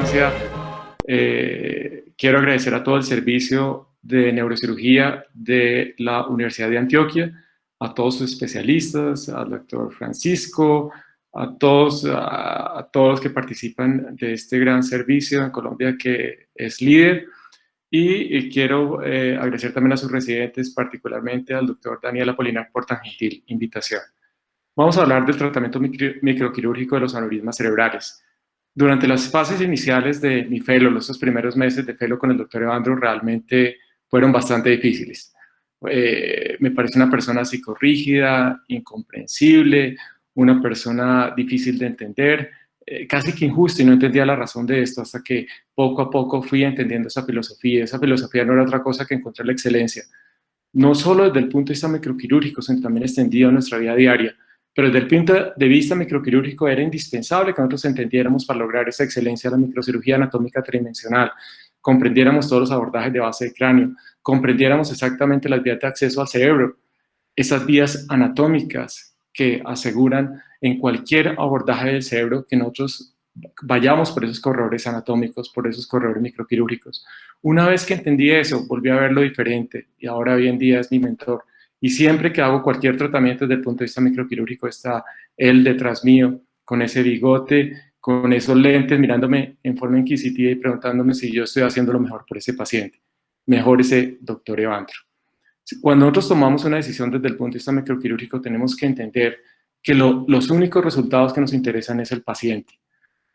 instancia, quiero agradecer a todo el servicio de neurocirugía de la Universidad de Antioquia, a todos sus especialistas, al doctor Francisco, a todos los que participan de este gran servicio en Colombia que es líder. Y quiero agradecer también a sus residentes, particularmente al doctor Daniel Apolinar por tan gentil invitación. Vamos a hablar del tratamiento microquirúrgico de los aneurismas cerebrales. Durante las fases iniciales de mi fellow, los primeros meses de fellow con el doctor Evandro realmente fueron bastante difíciles. Me parece una persona psicorrígida, incomprensible, una persona difícil de entender, casi que injusto, y no entendía la razón de esto hasta que poco a poco fui entendiendo esa filosofía. Esa filosofía no era otra cosa que encontrar la excelencia, no solo desde el punto de vista microquirúrgico, sino también extendido a nuestra vida diaria. Pero desde el punto de vista microquirúrgico era indispensable que nosotros entendiéramos para lograr esa excelencia de la microcirugía anatómica tridimensional, comprendiéramos todos los abordajes de base de cráneo, comprendiéramos exactamente las vías de acceso al cerebro, esas vías anatómicas que aseguran en cualquier abordaje del cerebro que nosotros vayamos por esos corredores anatómicos, por esos corredores microquirúrgicos. Una vez que entendí eso, volví a verlo diferente y ahora hoy en día es mi mentor. Y siempre que hago cualquier tratamiento desde el punto de vista microquirúrgico está él detrás mío, con ese bigote, con esos lentes, mirándome en forma inquisitiva y preguntándome si yo estoy haciendo lo mejor por ese paciente. Mejor ese doctor Evandro. Cuando nosotros tomamos una decisión desde el punto de vista microquirúrgico, tenemos que entender que los únicos resultados que nos interesan es el paciente.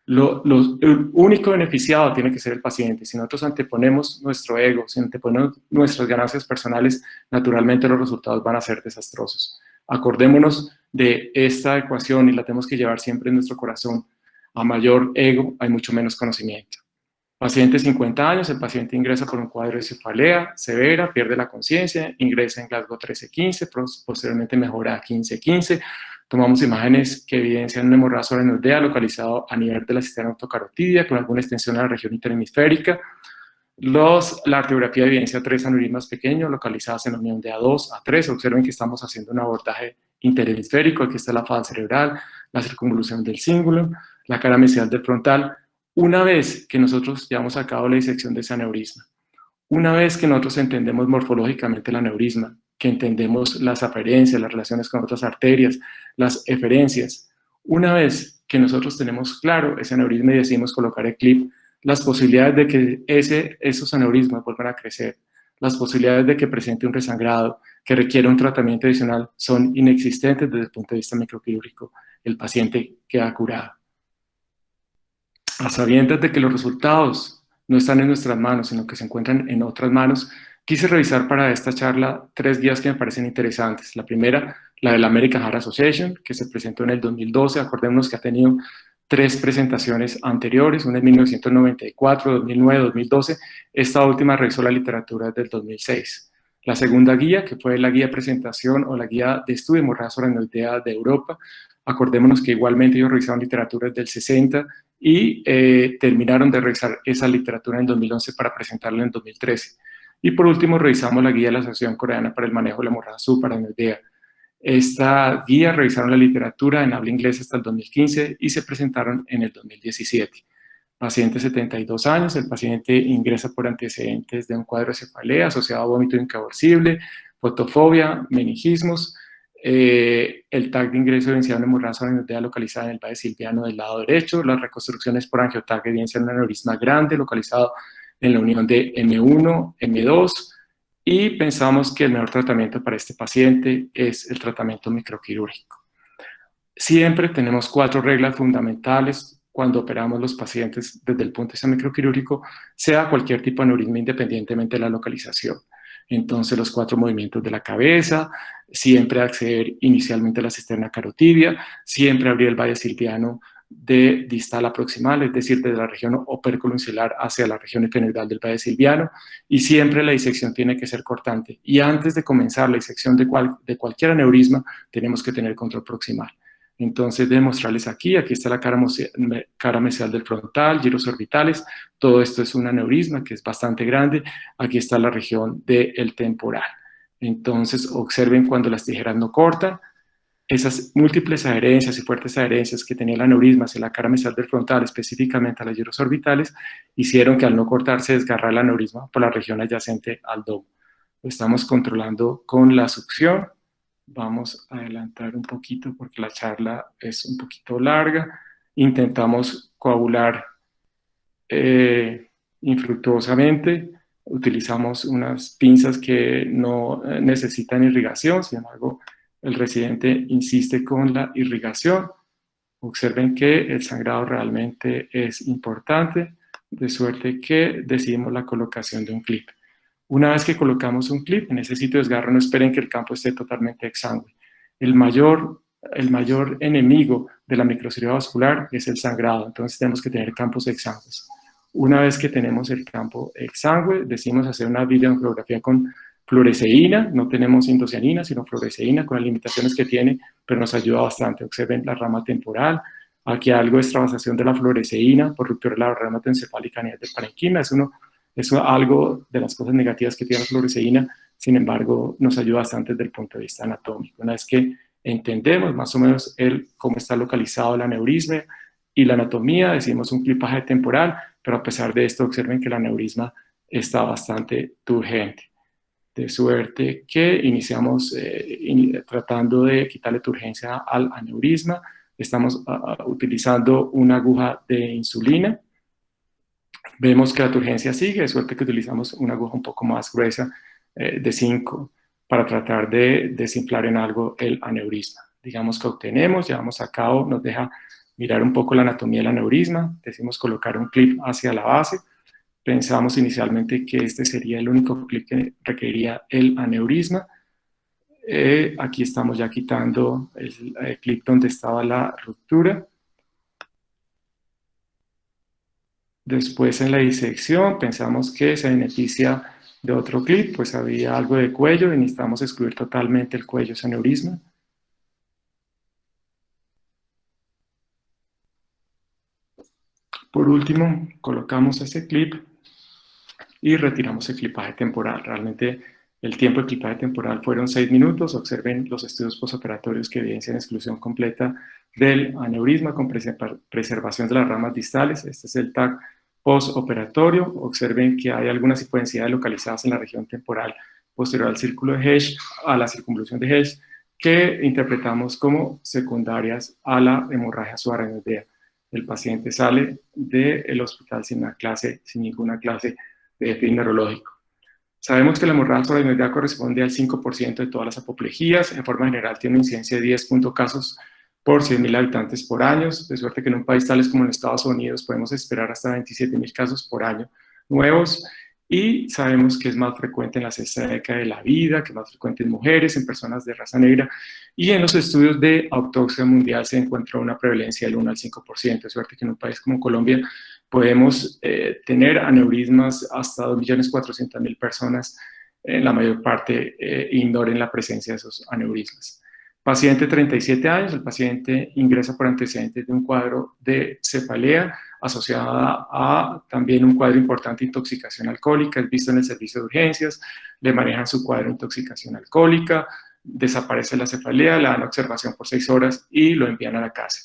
El único beneficiado tiene que ser el paciente. Si nosotros anteponemos nuestro ego, si anteponemos nuestras ganancias personales, naturalmente los resultados van a ser desastrosos. Acordémonos de esta ecuación y la tenemos que llevar siempre en nuestro corazón. A mayor ego hay mucho menos conocimiento. Paciente de 50 años, el paciente ingresa por un cuadro de cefalea severa, pierde la conciencia, ingresa en Glasgow 13-15, posteriormente mejora a 15-15. Tomamos imágenes que evidencian una hemorragia subaracnoidea localizado a nivel de la cisterna octocarotidia con alguna extensión a la región interhemisférica. La arteriografía evidencia 3 aneurismas pequeños localizados en la unión de A2 a 3. Observen que estamos haciendo un abordaje interhemisférico. Aquí está la fase cerebral, la circunvolución del cingulum, la cara mesial del frontal. Una vez que nosotros llevamos a cabo la disección de ese aneurisma, una vez que nosotros entendemos morfológicamente el aneurisma, que entendemos las aferencias, las relaciones con otras arterias, las eferencias, una vez que nosotros tenemos claro ese aneurisma y decidimos colocar el clip, las posibilidades de que esos aneurismas vuelvan a crecer, las posibilidades de que presente un resangrado, que requiera un tratamiento adicional, son inexistentes desde el punto de vista microquirúrgico. El paciente queda curado. A sabiendas de que los resultados no están en nuestras manos, sino que se encuentran en otras manos, quise revisar para esta charla 3 guías que me parecen interesantes. La primera, la de la American Heart Association, que se presentó en el 2012. Acordémonos que ha tenido 3 presentaciones anteriores, una en 1994, 2009, 2012. Esta última revisó la literatura desde el 2006. La segunda guía, que fue la guía de presentación o la guía de estudio de hemorragia subaracnoidea de Europa. Acordémonos que igualmente ellos revisaron literatura desde el 60 y terminaron de revisar esa literatura en 2011 para presentarla en 2013. Y por último, revisamos la guía de la Asociación Coreana para el Manejo de la Hemorragia Subaracnoidea. Esta guía revisaron la literatura en habla inglesa hasta el 2015 y se presentaron en el 2017. Paciente 72 años, el paciente ingresa por antecedentes de un cuadro de cefalea asociado a vómito incaborcible, fotofobia, meningismos. El TAC de ingreso evidencia una hemorragia subaracnoidea localizada en el valle silviano del lado derecho. Las reconstrucciones por angioTAC evidencian un aneurisma grande localizado en la unión de M1, M2, y pensamos que el mejor tratamiento para este paciente es el tratamiento microquirúrgico. Siempre tenemos 4 reglas fundamentales cuando operamos los pacientes desde el punto de vista microquirúrgico, sea cualquier tipo de aneurisma independientemente de la localización. Entonces, los 4 movimientos de la cabeza, siempre acceder inicialmente a la cisterna carotidia, siempre abrir el valle silviano de distal a proximal, es decir, desde la región opérculo insular hacia la región epineural del valle silviano, y siempre la disección tiene que ser cortante. Y antes de comenzar la disección de cualquier aneurisma, tenemos que tener control proximal. Entonces, de mostrarles aquí está la cara mesial del frontal, giros orbitales. Todo esto es un aneurisma que es bastante grande. Aquí está la región del temporal. Entonces, observen cuando las tijeras no cortan. esas múltiples adherencias y fuertes adherencias que tenía el aneurisma hacia la cara mesial del frontal, específicamente a las giros orbitales, hicieron que al no cortarse desgarrara el aneurisma por la región adyacente al domo. Lo estamos controlando con la succión. Vamos a adelantar un poquito porque la charla es un poquito larga. Intentamos coagular infructuosamente. Utilizamos unas pinzas que no necesitan irrigación, sin embargo, el residente insiste con la irrigación. Observen que el sangrado realmente es importante, de suerte que decidimos la colocación de un clip. Una vez que colocamos un clip en ese sitio de desgarro, no esperen que el campo esté totalmente exangüe. El mayor enemigo de la microcirugía vascular es el sangrado, entonces tenemos que tener campos exangües. Una vez que tenemos el campo exangüe, decidimos hacer una videoangiografía con fluoresceína, no tenemos indocianina, sino fluoresceína, con las limitaciones que tiene, pero nos ayuda bastante. Observen la rama temporal, aquí hay algo de extravasación de la fluoresceína por ruptura de la rama encefálica a nivel del parenquima, es algo de las cosas negativas que tiene la fluoresceína, sin embargo, nos ayuda bastante desde el punto de vista anatómico. Una vez que entendemos más o menos cómo está localizado el aneurisma y la anatomía, decimos un clipaje temporal, pero a pesar de esto, observen que el aneurisma está bastante turgente. De suerte que iniciamos tratando de quitarle turgencia al aneurisma. Estamos utilizando una aguja de insulina. Vemos que la turgencia sigue, de suerte que utilizamos una aguja un poco más gruesa de 5 para tratar de desinflar en algo el aneurisma. Digamos que obtenemos, llevamos a cabo, nos deja mirar un poco la anatomía del aneurisma, decimos colocar un clip hacia la base. Pensamos inicialmente que este sería el único clip que requeriría el aneurisma. Aquí estamos ya quitando el clip donde estaba la ruptura. Después en la disección pensamos que se beneficia de otro clip, pues había algo de cuello y necesitamos excluir totalmente el cuello, ese aneurisma. Por último, colocamos ese clip y retiramos el clipaje temporal. Realmente el tiempo de clipaje temporal fueron 6 minutos. Observen los estudios postoperatorios que evidencian exclusión completa del aneurisma con preservación de las ramas distales. Este es el TAC postoperatorio. Observen que hay algunas hipodensidades localizadas en la región temporal posterior al círculo de Hesch, a la circunvolución de Hesch, que interpretamos como secundarias a la hemorragia subaracnoidea. El paciente sale del hospital sin ninguna clase de déficit neurológico. Sabemos que la hemorragia subaracnoidea corresponde al 5% de todas las apoplejías. En forma general tiene una incidencia de 10 casos por 100.000 habitantes por año, de suerte que en un país tales como en Estados Unidos podemos esperar hasta 27.000 casos por año nuevos, y sabemos que es más frecuente en la sexta década de la vida, que es más frecuente en mujeres, en personas de raza negra, y en los estudios de autopsia mundial se encuentra una prevalencia del 1 al 5%, de suerte que en un país como Colombia podemos tener aneurismas hasta 2.400.000 personas, la mayor parte ignoren la presencia de esos aneurismas. Paciente 37 años, el paciente ingresa por antecedentes de un cuadro de cefalea asociada a también un cuadro importante de intoxicación alcohólica, es visto en el servicio de urgencias, le manejan su cuadro de intoxicación alcohólica, desaparece la cefalea, le dan observación por 6 horas y lo envían a la casa.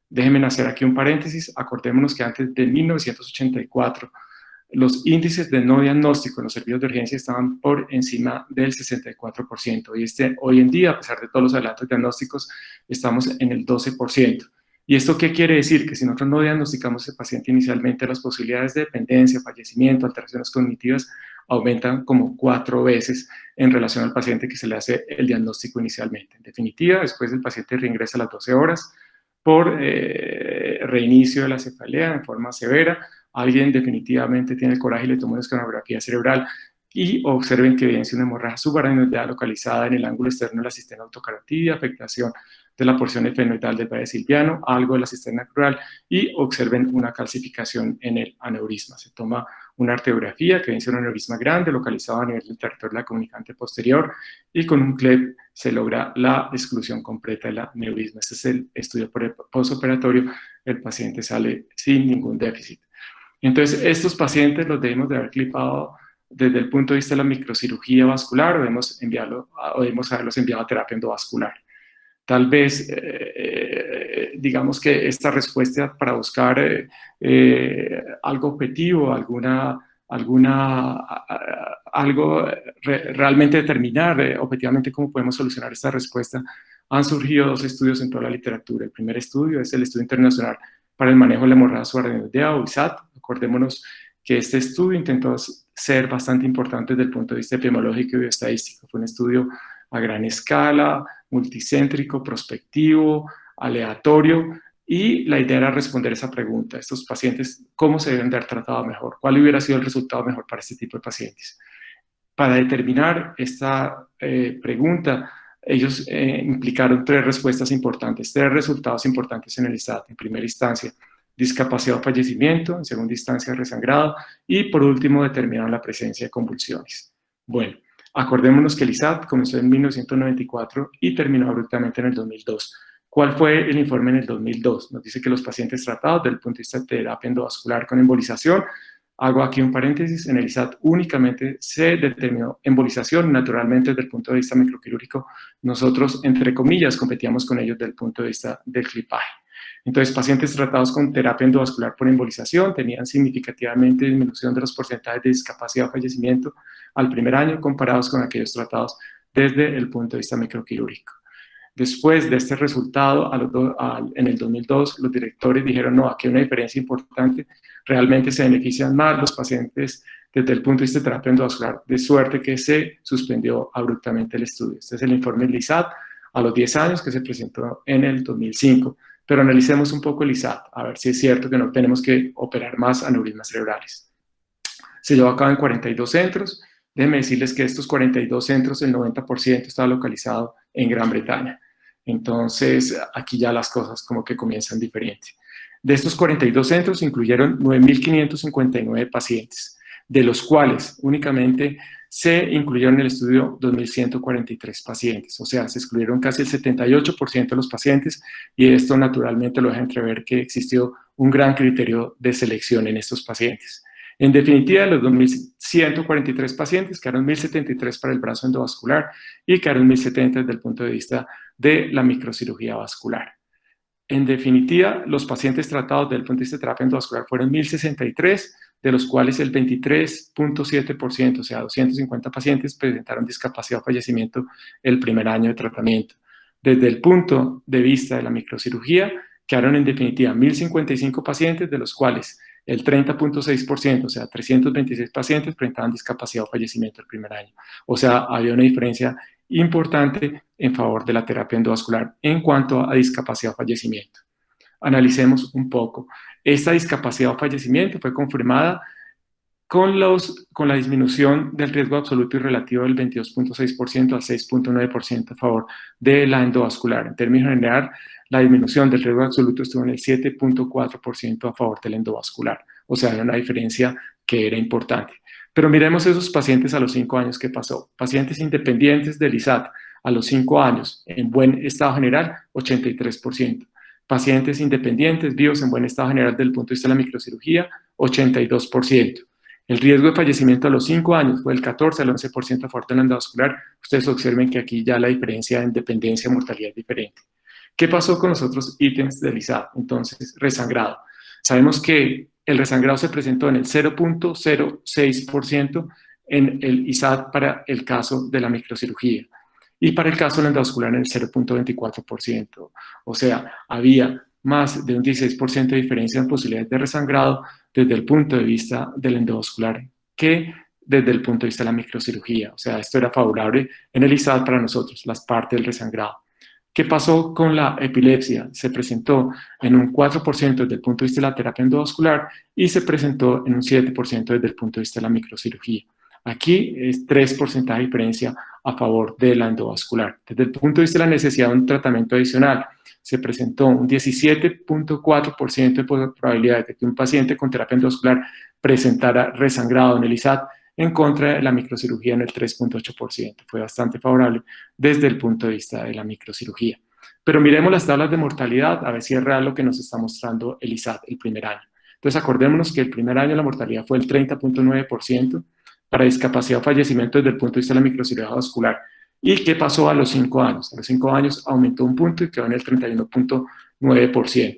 Déjenme hacer aquí un paréntesis, acordémonos que antes de 1984 los índices de no diagnóstico en los servicios de urgencia estaban por encima del 64%. Y hoy en día, a pesar de todos los adelantos diagnósticos, estamos en el 12%. ¿Y esto qué quiere decir? Que si nosotros no diagnosticamos a ese paciente inicialmente, las posibilidades de dependencia, fallecimiento, alteraciones cognitivas aumentan como 4 veces en relación al paciente que se le hace el diagnóstico inicialmente. En definitiva, después el paciente reingresa a las 12 horas por reinicio de la cefalea en forma severa. Alguien definitivamente tiene el coraje y le toma una escanografía cerebral y observen que evidencia una hemorragia subaracnoidea localizada en el ángulo externo de la cisterna autocarotidia, afectación de la porción efenoidal del valle silviano, algo de la cisterna crural, y observen una calcificación en el aneurisma. Se toma una arteriografía que evidencia un aneurisma grande localizado a nivel del territorio de la comunicante posterior, y con un CLEP se logra la exclusión completa del aneurisma. Este es el estudio postoperatorio. El paciente sale sin ningún déficit. Entonces, estos pacientes los debemos de haber clipado desde el punto de vista de la microcirugía vascular, o debemos haberlos enviado a terapia endovascular. Tal vez, digamos que esta respuesta para buscar algo objetivo, algo realmente determinar objetivamente cómo podemos solucionar esta respuesta, han surgido dos estudios en toda la literatura. El primer estudio es el Estudio Internacional para el Manejo de la Hemorragia Subaracnoidea, o ISAT. Acordémonos que este estudio intentó ser bastante importante desde el punto de vista epidemiológico y bioestadístico. Fue un estudio a gran escala, multicéntrico, prospectivo, aleatorio, y la idea era responder esa pregunta. Estos pacientes, ¿cómo se deben de haber tratado mejor? ¿Cuál hubiera sido el resultado mejor para este tipo de pacientes? Para determinar esta pregunta, ellos implicaron tres respuestas importantes, tres resultados importantes en el ISAT. En primera instancia, discapacidad o fallecimiento; en segunda instancia, resangrado; y por último, determinaron la presencia de convulsiones. Bueno, acordémonos que el ISAT comenzó en 1994 y terminó abruptamente en el 2002. ¿Cuál fue el informe en el 2002? Nos dice que los pacientes tratados desde el punto de vista de terapia endovascular con embolización, hago aquí un paréntesis, en el ISAT únicamente se determinó embolización. Naturalmente, desde el punto de vista microquirúrgico, nosotros, entre comillas, competíamos con ellos desde el punto de vista del clipaje. Entonces, pacientes tratados con terapia endovascular por embolización tenían significativamente disminución de los porcentajes de discapacidad o fallecimiento al primer año comparados con aquellos tratados desde el punto de vista microquirúrgico. Después de este resultado, en el 2002, los directores dijeron, no, aquí hay una diferencia importante, realmente se benefician más los pacientes desde el punto de vista de terapia endovascular, de suerte que se suspendió abruptamente el estudio. Este es el informe del ISAT a los 10 años que se presentó en el 2005. Pero analicemos un poco el ISAT, a ver si es cierto que no tenemos que operar más aneurismas cerebrales. Se llevó a cabo en 42 centros. Déjenme decirles que estos 42 centros, el 90% estaba localizado en Gran Bretaña. Entonces, aquí ya las cosas como que comienzan diferente. De estos 42 centros incluyeron 9.559 pacientes, de los cuales únicamente se incluyeron en el estudio 2.143 pacientes. O sea, se excluyeron casi el 78% de los pacientes, y esto naturalmente lo deja entrever que existió un gran criterio de selección en estos pacientes. En definitiva, de los 2.143 pacientes, quedaron 1.073 para el brazo endovascular y quedaron 1.070 desde el punto de vista de la microcirugía vascular. En definitiva, los pacientes tratados desde el punto de vista de terapia endovascular fueron 1.063, de los cuales el 23.7%, o sea, 250 pacientes, presentaron discapacidad o fallecimiento el primer año de tratamiento. Desde el punto de vista de la microcirugía, quedaron en definitiva 1.055 pacientes, de los cuales el 30.6%, o sea, 326 pacientes, presentaban discapacidad o fallecimiento el primer año. O sea, había una diferencia importante en favor de la terapia endovascular en cuanto a discapacidad o fallecimiento. Analicemos un poco. Esta discapacidad o fallecimiento fue confirmada con la disminución del riesgo absoluto y relativo del 22.6% al 6.9% a favor de la endovascular. En términos generales, la disminución del riesgo absoluto estuvo en el 7.4% a favor del endovascular. O sea, era una diferencia que era importante. Pero miremos esos pacientes a los 5 años que pasó. Pacientes independientes del ISAT a los 5 años en buen estado general, 83%. Pacientes independientes vivos en buen estado general desde el punto de vista de la microcirugía, 82%. El riesgo de fallecimiento a los 5 años fue del 14 al 11% a favor del endovascular. Ustedes observen que aquí ya la diferencia en dependencia y mortalidad es diferente. ¿Qué pasó con los otros ítems del ISAT? Entonces, resangrado. Sabemos que el resangrado se presentó en el 0.06% en el ISAT para el caso de la microcirugía, y para el caso del endovascular en el 0.24%. O sea, había más de un 16% de diferencia en posibilidades de resangrado desde el punto de vista del endovascular que desde el punto de vista de la microcirugía. O sea, esto era favorable en el ISAT para nosotros, las partes del resangrado. ¿Qué pasó con la epilepsia? Se presentó en un 4% desde el punto de vista de la terapia endovascular y se presentó en un 7% desde el punto de vista de la microcirugía. Aquí es 3% de diferencia a favor de la endovascular. Desde el punto de vista de la necesidad de un tratamiento adicional, se presentó un 17.4% de probabilidad de que un paciente con terapia endovascular presentara resangrado en el ISAT, en contra de la microcirugía en el 3.8%. Fue bastante favorable desde el punto de vista de la microcirugía. Pero miremos las tablas de mortalidad, a ver si es real lo que nos está mostrando el ISAT el primer año. Entonces, acordémonos que el primer año la mortalidad fue el 30.9%, para discapacidad o fallecimiento desde el punto de vista de la microcirugía vascular. ¿Y qué pasó a los 5 años? A los 5 años aumentó un punto y quedó en el 31,9%.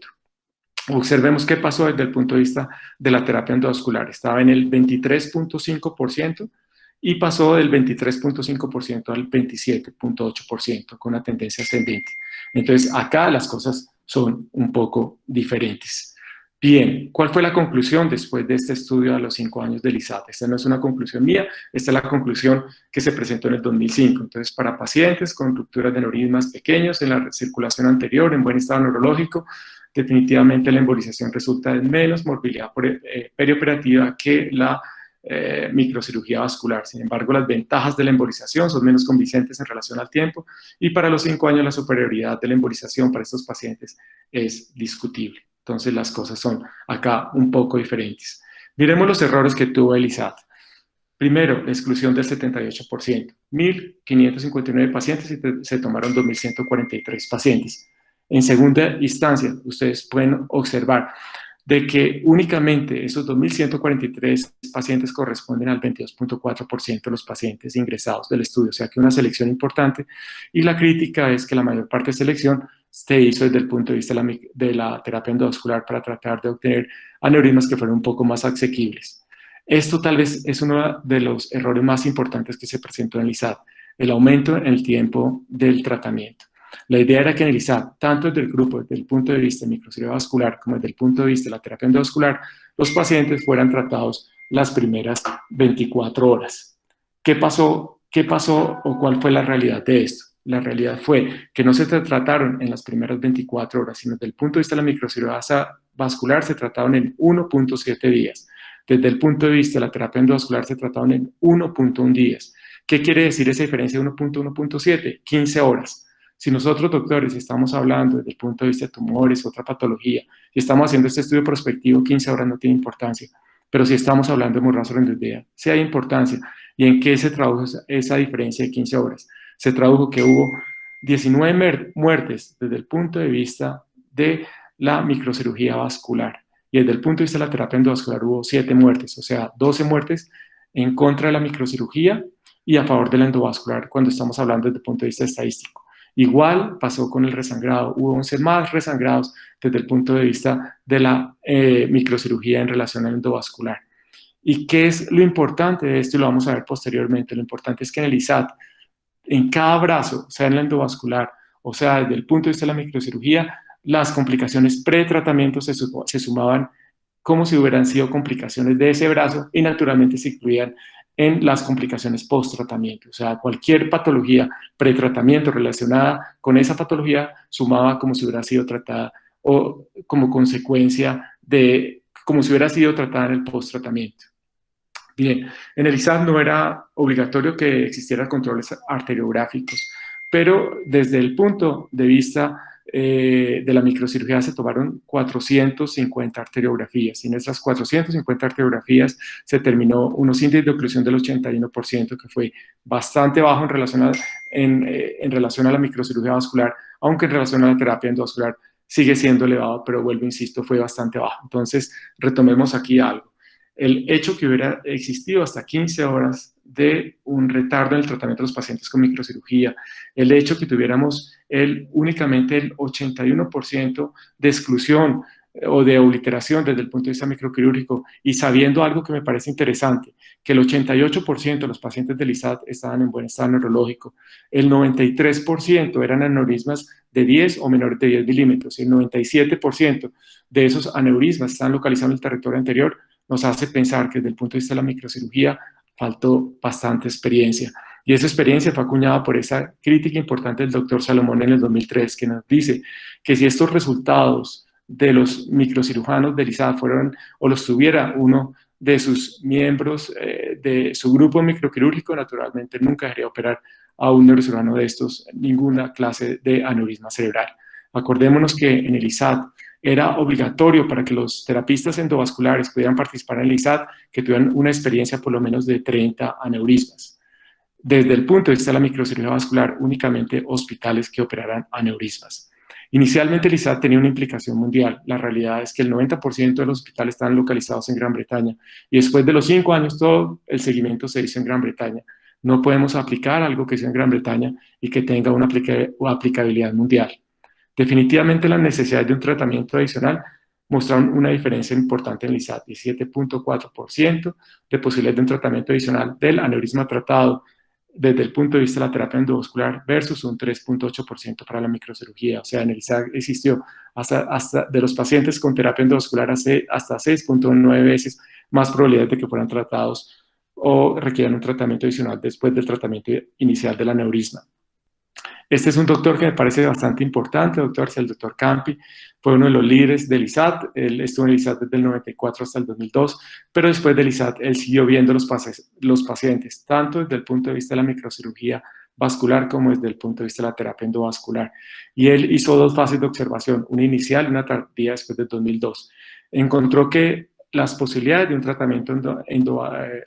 Observemos qué pasó desde el punto de vista de la terapia endovascular. Estaba en el 23,5% y pasó del 23,5% al 27,8% con una tendencia ascendente. Entonces, acá las cosas son un poco diferentes. Bien, ¿cuál fue la conclusión después de este estudio a los 5 años del ISAT? Esta no es una conclusión mía, esta es la conclusión que se presentó en el 2005. Entonces, para pacientes con rupturas de aneurismas pequeños en la circulación anterior, en buen estado neurológico, definitivamente la embolización resulta en menos morbilidad perioperativa que la microcirugía vascular. Sin embargo, las ventajas de la embolización son menos convincentes en relación al tiempo y para los 5 años la superioridad de la embolización para estos pacientes es discutible. Entonces las cosas son acá un poco diferentes. Miremos los errores que tuvo el ISAT. Primero, la exclusión del 78%. 1.559 pacientes y se tomaron 2.143 pacientes. En segunda instancia, ustedes pueden observar de que únicamente esos 2.143 pacientes corresponden al 22,4% de los pacientes ingresados del estudio, o sea que una selección importante, y la crítica es que la mayor parte de selección se hizo desde el punto de vista de la terapia endovascular para tratar de obtener aneurismas que fueran un poco más asequibles. Esto tal vez es uno de los errores más importantes que se presentó en el ISAT, el aumento en el tiempo del tratamiento. La idea era que en el ISAT, tanto desde el grupo, desde el punto de vista de microcirugía vascular, como desde el punto de vista de la terapia endovascular, los pacientes fueran tratados las primeras 24 horas. ¿Qué pasó o cuál fue la realidad de esto? La realidad fue que no se trataron en las primeras 24 horas, sino desde el punto de vista de la microcirugía vascular se trataron en 1,7 días. Desde el punto de vista de la terapia endovascular se trataron en 1,1 días. ¿Qué quiere decir esa diferencia de 1,1,7? 15 horas. Si nosotros, doctores, estamos hablando desde el punto de vista de tumores, otra patología, y estamos haciendo este estudio prospectivo, 15 horas no tiene importancia. Pero si estamos hablando de hemorragia renal, sí hay importancia. ¿Y en qué se tradujo esa diferencia de 15 horas? Se tradujo que hubo 19 muertes desde el punto de vista de la microcirugía vascular. Y desde el punto de vista de la terapia endovascular hubo 7 muertes, o sea, 12 muertes en contra de la microcirugía y a favor de la endovascular cuando estamos hablando desde el punto de vista estadístico. Igual pasó con el resangrado, hubo 11 más resangrados desde el punto de vista de la microcirugía en relación al endovascular. ¿Y qué es lo importante de esto? Y lo vamos a ver posteriormente. Lo importante es que en el ISAT, en cada brazo, sea en la endovascular, o sea, desde el punto de vista de la microcirugía, las complicaciones pre-tratamiento se sumaban como si hubieran sido complicaciones de ese brazo y naturalmente se incluían en las complicaciones post-tratamiento. O sea, cualquier patología pretratamiento relacionada con esa patología sumaba como si hubiera sido tratada o como consecuencia de, como si hubiera sido tratada en el post-tratamiento. Bien, en el ISAT no era obligatorio que existieran controles arteriográficos, pero desde el punto de vista de la microcirugía se tomaron 450 arteriografías y en esas 450 arteriografías se terminó unos índices de oclusión del 81%, que fue bastante bajo en relación a la microcirugía vascular, aunque en relación a la terapia endovascular sigue siendo elevado, pero vuelvo, insisto, fue bastante bajo. Entonces, retomemos aquí algo. El hecho que hubiera existido hasta 15 horas de un retardo en el tratamiento de los pacientes con microcirugía, el hecho que tuviéramos únicamente el 81% de exclusión o de obliteración desde el punto de vista microquirúrgico y sabiendo algo que me parece interesante, que el 88% de los pacientes del ISAT estaban en buen estado neurológico, el 93% eran aneurismas de 10 o menores de 10 milímetros y el 97% de esos aneurismas están localizados en el territorio anterior, nos hace pensar que desde el punto de vista de la microcirugía faltó bastante experiencia. Y esa experiencia fue acuñada por esa crítica importante del doctor Salomón en el 2003, que nos dice que si estos resultados de los microcirujanos del ISAT fueron o los tuviera uno de sus miembros de su grupo microquirúrgico, naturalmente nunca debería operar a un neurocirujano de estos ninguna clase de aneurisma cerebral. Acordémonos que en el ISAT era obligatorio para que los terapistas endovasculares pudieran participar en el ISAT que tuvieran una experiencia por lo menos de 30 aneurismas. Desde el punto de vista de la microcirugía vascular, únicamente hospitales que operaran aneurismas. Inicialmente el ISAT tenía una implicación mundial. La realidad es que el 90% de los hospitales estaban localizados en Gran Bretaña y después de los 5 años todo el seguimiento se hizo en Gran Bretaña. No podemos aplicar algo que sea en Gran Bretaña y que tenga una aplicabilidad mundial. Definitivamente las necesidades de un tratamiento adicional mostraron una diferencia importante en el ISAT, 17.4% de posibilidades de un tratamiento adicional del aneurisma tratado desde el punto de vista de la terapia endovascular versus un 3.8% para la microcirugía. O sea, en el ISAT existió hasta de los pacientes con terapia endovascular hasta 6.9 veces más probabilidades de que fueran tratados o requieran un tratamiento adicional después del tratamiento inicial del aneurisma. Este es un doctor que me parece bastante importante, el doctor Campi, fue uno de los líderes del ISAT, él estuvo en el ISAT desde el 94 hasta el 2002, pero después del ISAT él siguió viendo los pacientes, tanto desde el punto de vista de la microcirugía vascular como desde el punto de vista de la terapia endovascular. Y él hizo dos fases de observación, una inicial y una tardía después del 2002. Encontró que las posibilidades de un tratamiento,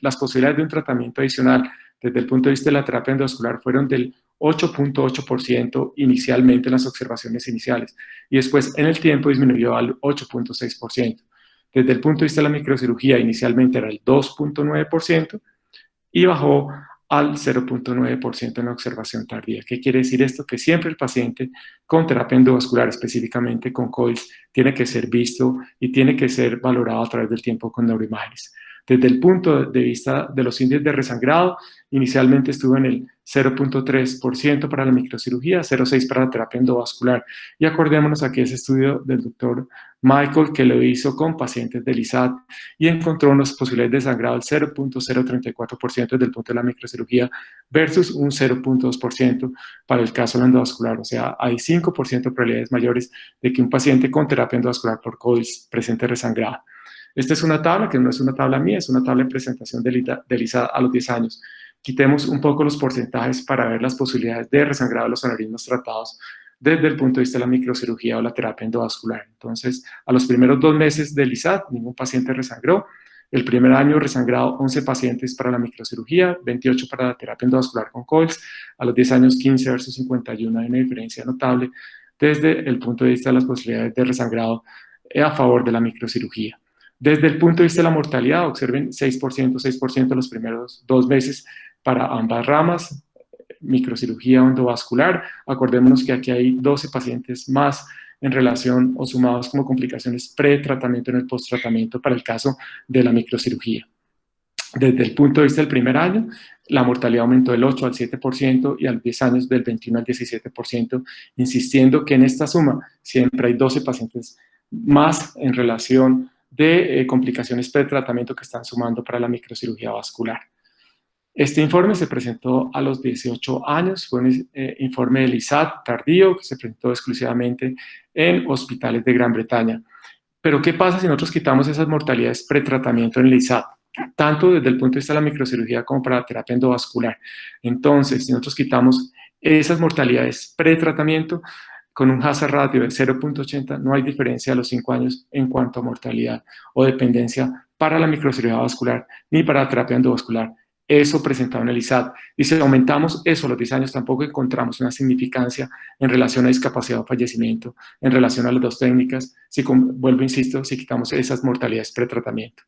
las posibilidades de un tratamiento adicional desde el punto de vista de la terapia endovascular fueron del 8.8% inicialmente en las observaciones iniciales y después en el tiempo disminuyó al 8.6%. Desde el punto de vista de la microcirugía inicialmente era el 2.9% y bajó al 0.9% en la observación tardía. ¿Qué quiere decir esto? Que siempre el paciente con terapia endovascular, específicamente con COILS, tiene que ser visto y tiene que ser valorado a través del tiempo con neuroimágenes. Desde el punto de vista de los índices de resangrado, inicialmente estuvo en el 0.3% para la microcirugía, 0.6% para la terapia endovascular. Y acordémonos aquí ese estudio del doctor Michael, que lo hizo con pacientes del ISAT y encontró unas posibilidades de sangrado del 0.034% desde el punto de la microcirugía versus un 0.2% para el caso endovascular. O sea, hay 5% de probabilidades mayores de que un paciente con terapia endovascular por COILS presente resangrado. Esta es una tabla que no es una tabla mía, es una tabla de presentación del ISAT a los 10 años. Quitemos un poco los porcentajes para ver las posibilidades de resangrado de los aneurismas tratados desde el punto de vista de la microcirugía o la terapia endovascular. Entonces, a los primeros 2 meses del ISAT, ningún paciente resangró. El primer año resangrado 11 pacientes para la microcirugía, 28 para la terapia endovascular con COILS. A los 10 años 15 versus 51 hay una diferencia notable desde el punto de vista de las posibilidades de resangrado a favor de la microcirugía. Desde el punto de vista de la mortalidad, observen 6% los primeros 2 meses para ambas ramas, microcirugía endovascular. Acordémonos que aquí hay 12 pacientes más en relación o sumados como complicaciones pre-tratamiento en el post-tratamiento para el caso de la microcirugía. Desde el punto de vista del primer año, la mortalidad aumentó del 8 al 7% y a los 10 años del 21 al 17%, insistiendo que en esta suma siempre hay 12 pacientes más en relación de complicaciones pre-tratamiento que están sumando para la microcirugía vascular. Este informe se presentó a los 18 años, fue un informe del ISAT tardío que se presentó exclusivamente en hospitales de Gran Bretaña. Pero ¿qué pasa si nosotros quitamos esas mortalidades pretratamiento en el ISAT? Tanto desde el punto de vista de la microcirugía como para la terapia endovascular. Entonces, si nosotros quitamos esas mortalidades pretratamiento, con un hazard ratio de 0.80, no hay diferencia a los 5 años en cuanto a mortalidad o dependencia para la microcirugía vascular ni para la terapia endovascular. Eso presentado en el ISAT. Y si aumentamos eso a los 10 años, tampoco encontramos una significancia en relación a discapacidad o fallecimiento, en relación a las dos técnicas, vuelvo, insisto, si quitamos esas mortalidades pretratamiento.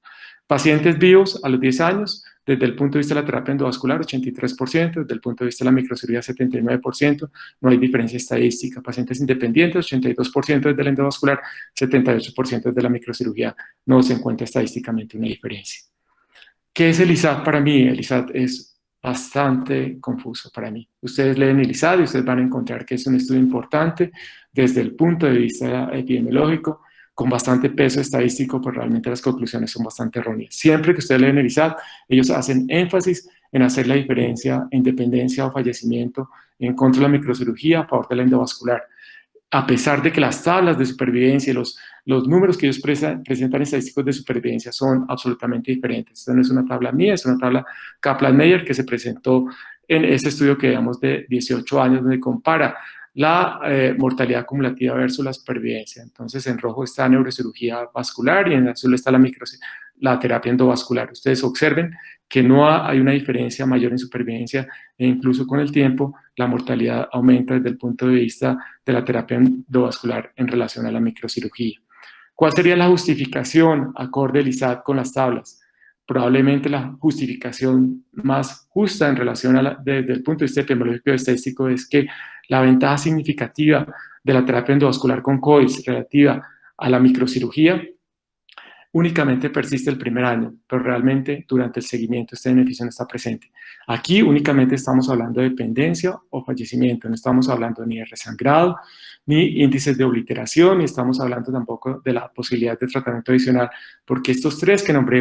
Pacientes vivos a los 10 años, desde el punto de vista de la terapia endovascular, 83%, desde el punto de vista de la microcirugía, 79%, no hay diferencia estadística. Pacientes independientes, 82% desde la endovascular, 78% desde la microcirugía, no se encuentra estadísticamente una diferencia. ¿Qué es el ISAT para mí? El ISAT es bastante confuso para mí. Ustedes leen el ISAT y ustedes van a encontrar que es un estudio importante desde el punto de vista epidemiológico, con bastante peso estadístico, pero realmente las conclusiones son bastante erróneas. Siempre que ustedes leen el ISAT, ellos hacen énfasis en hacer la diferencia en dependencia o fallecimiento en contra de la microcirugía a favor de la endovascular, a pesar de que las tablas de supervivencia y los números que ellos presentan estadísticos de supervivencia son absolutamente diferentes. Esta no es una tabla mía, es una tabla Kaplan-Meier que se presentó en este estudio que digamos de 18 años, donde compara la mortalidad acumulativa versus la supervivencia. Entonces, en rojo está neurocirugía vascular y en azul está la terapia endovascular. Ustedes observen que no hay una diferencia mayor en supervivencia e incluso con el tiempo la mortalidad aumenta desde el punto de vista de la terapia endovascular en relación a la microcirugía. ¿Cuál sería la justificación acorde al ISAT con las tablas? probablemente la justificación más justa en relación desde el punto de vista epidemiológico y estadístico es que la ventaja significativa de la terapia endovascular con COIS relativa a la microcirugía únicamente persiste el primer año, pero realmente durante el seguimiento este beneficio no está presente. Aquí únicamente estamos hablando de dependencia o fallecimiento, no estamos hablando ni de resangrado, ni índices de obliteración, ni estamos hablando tampoco de la posibilidad de tratamiento adicional, porque estos tres que nombré,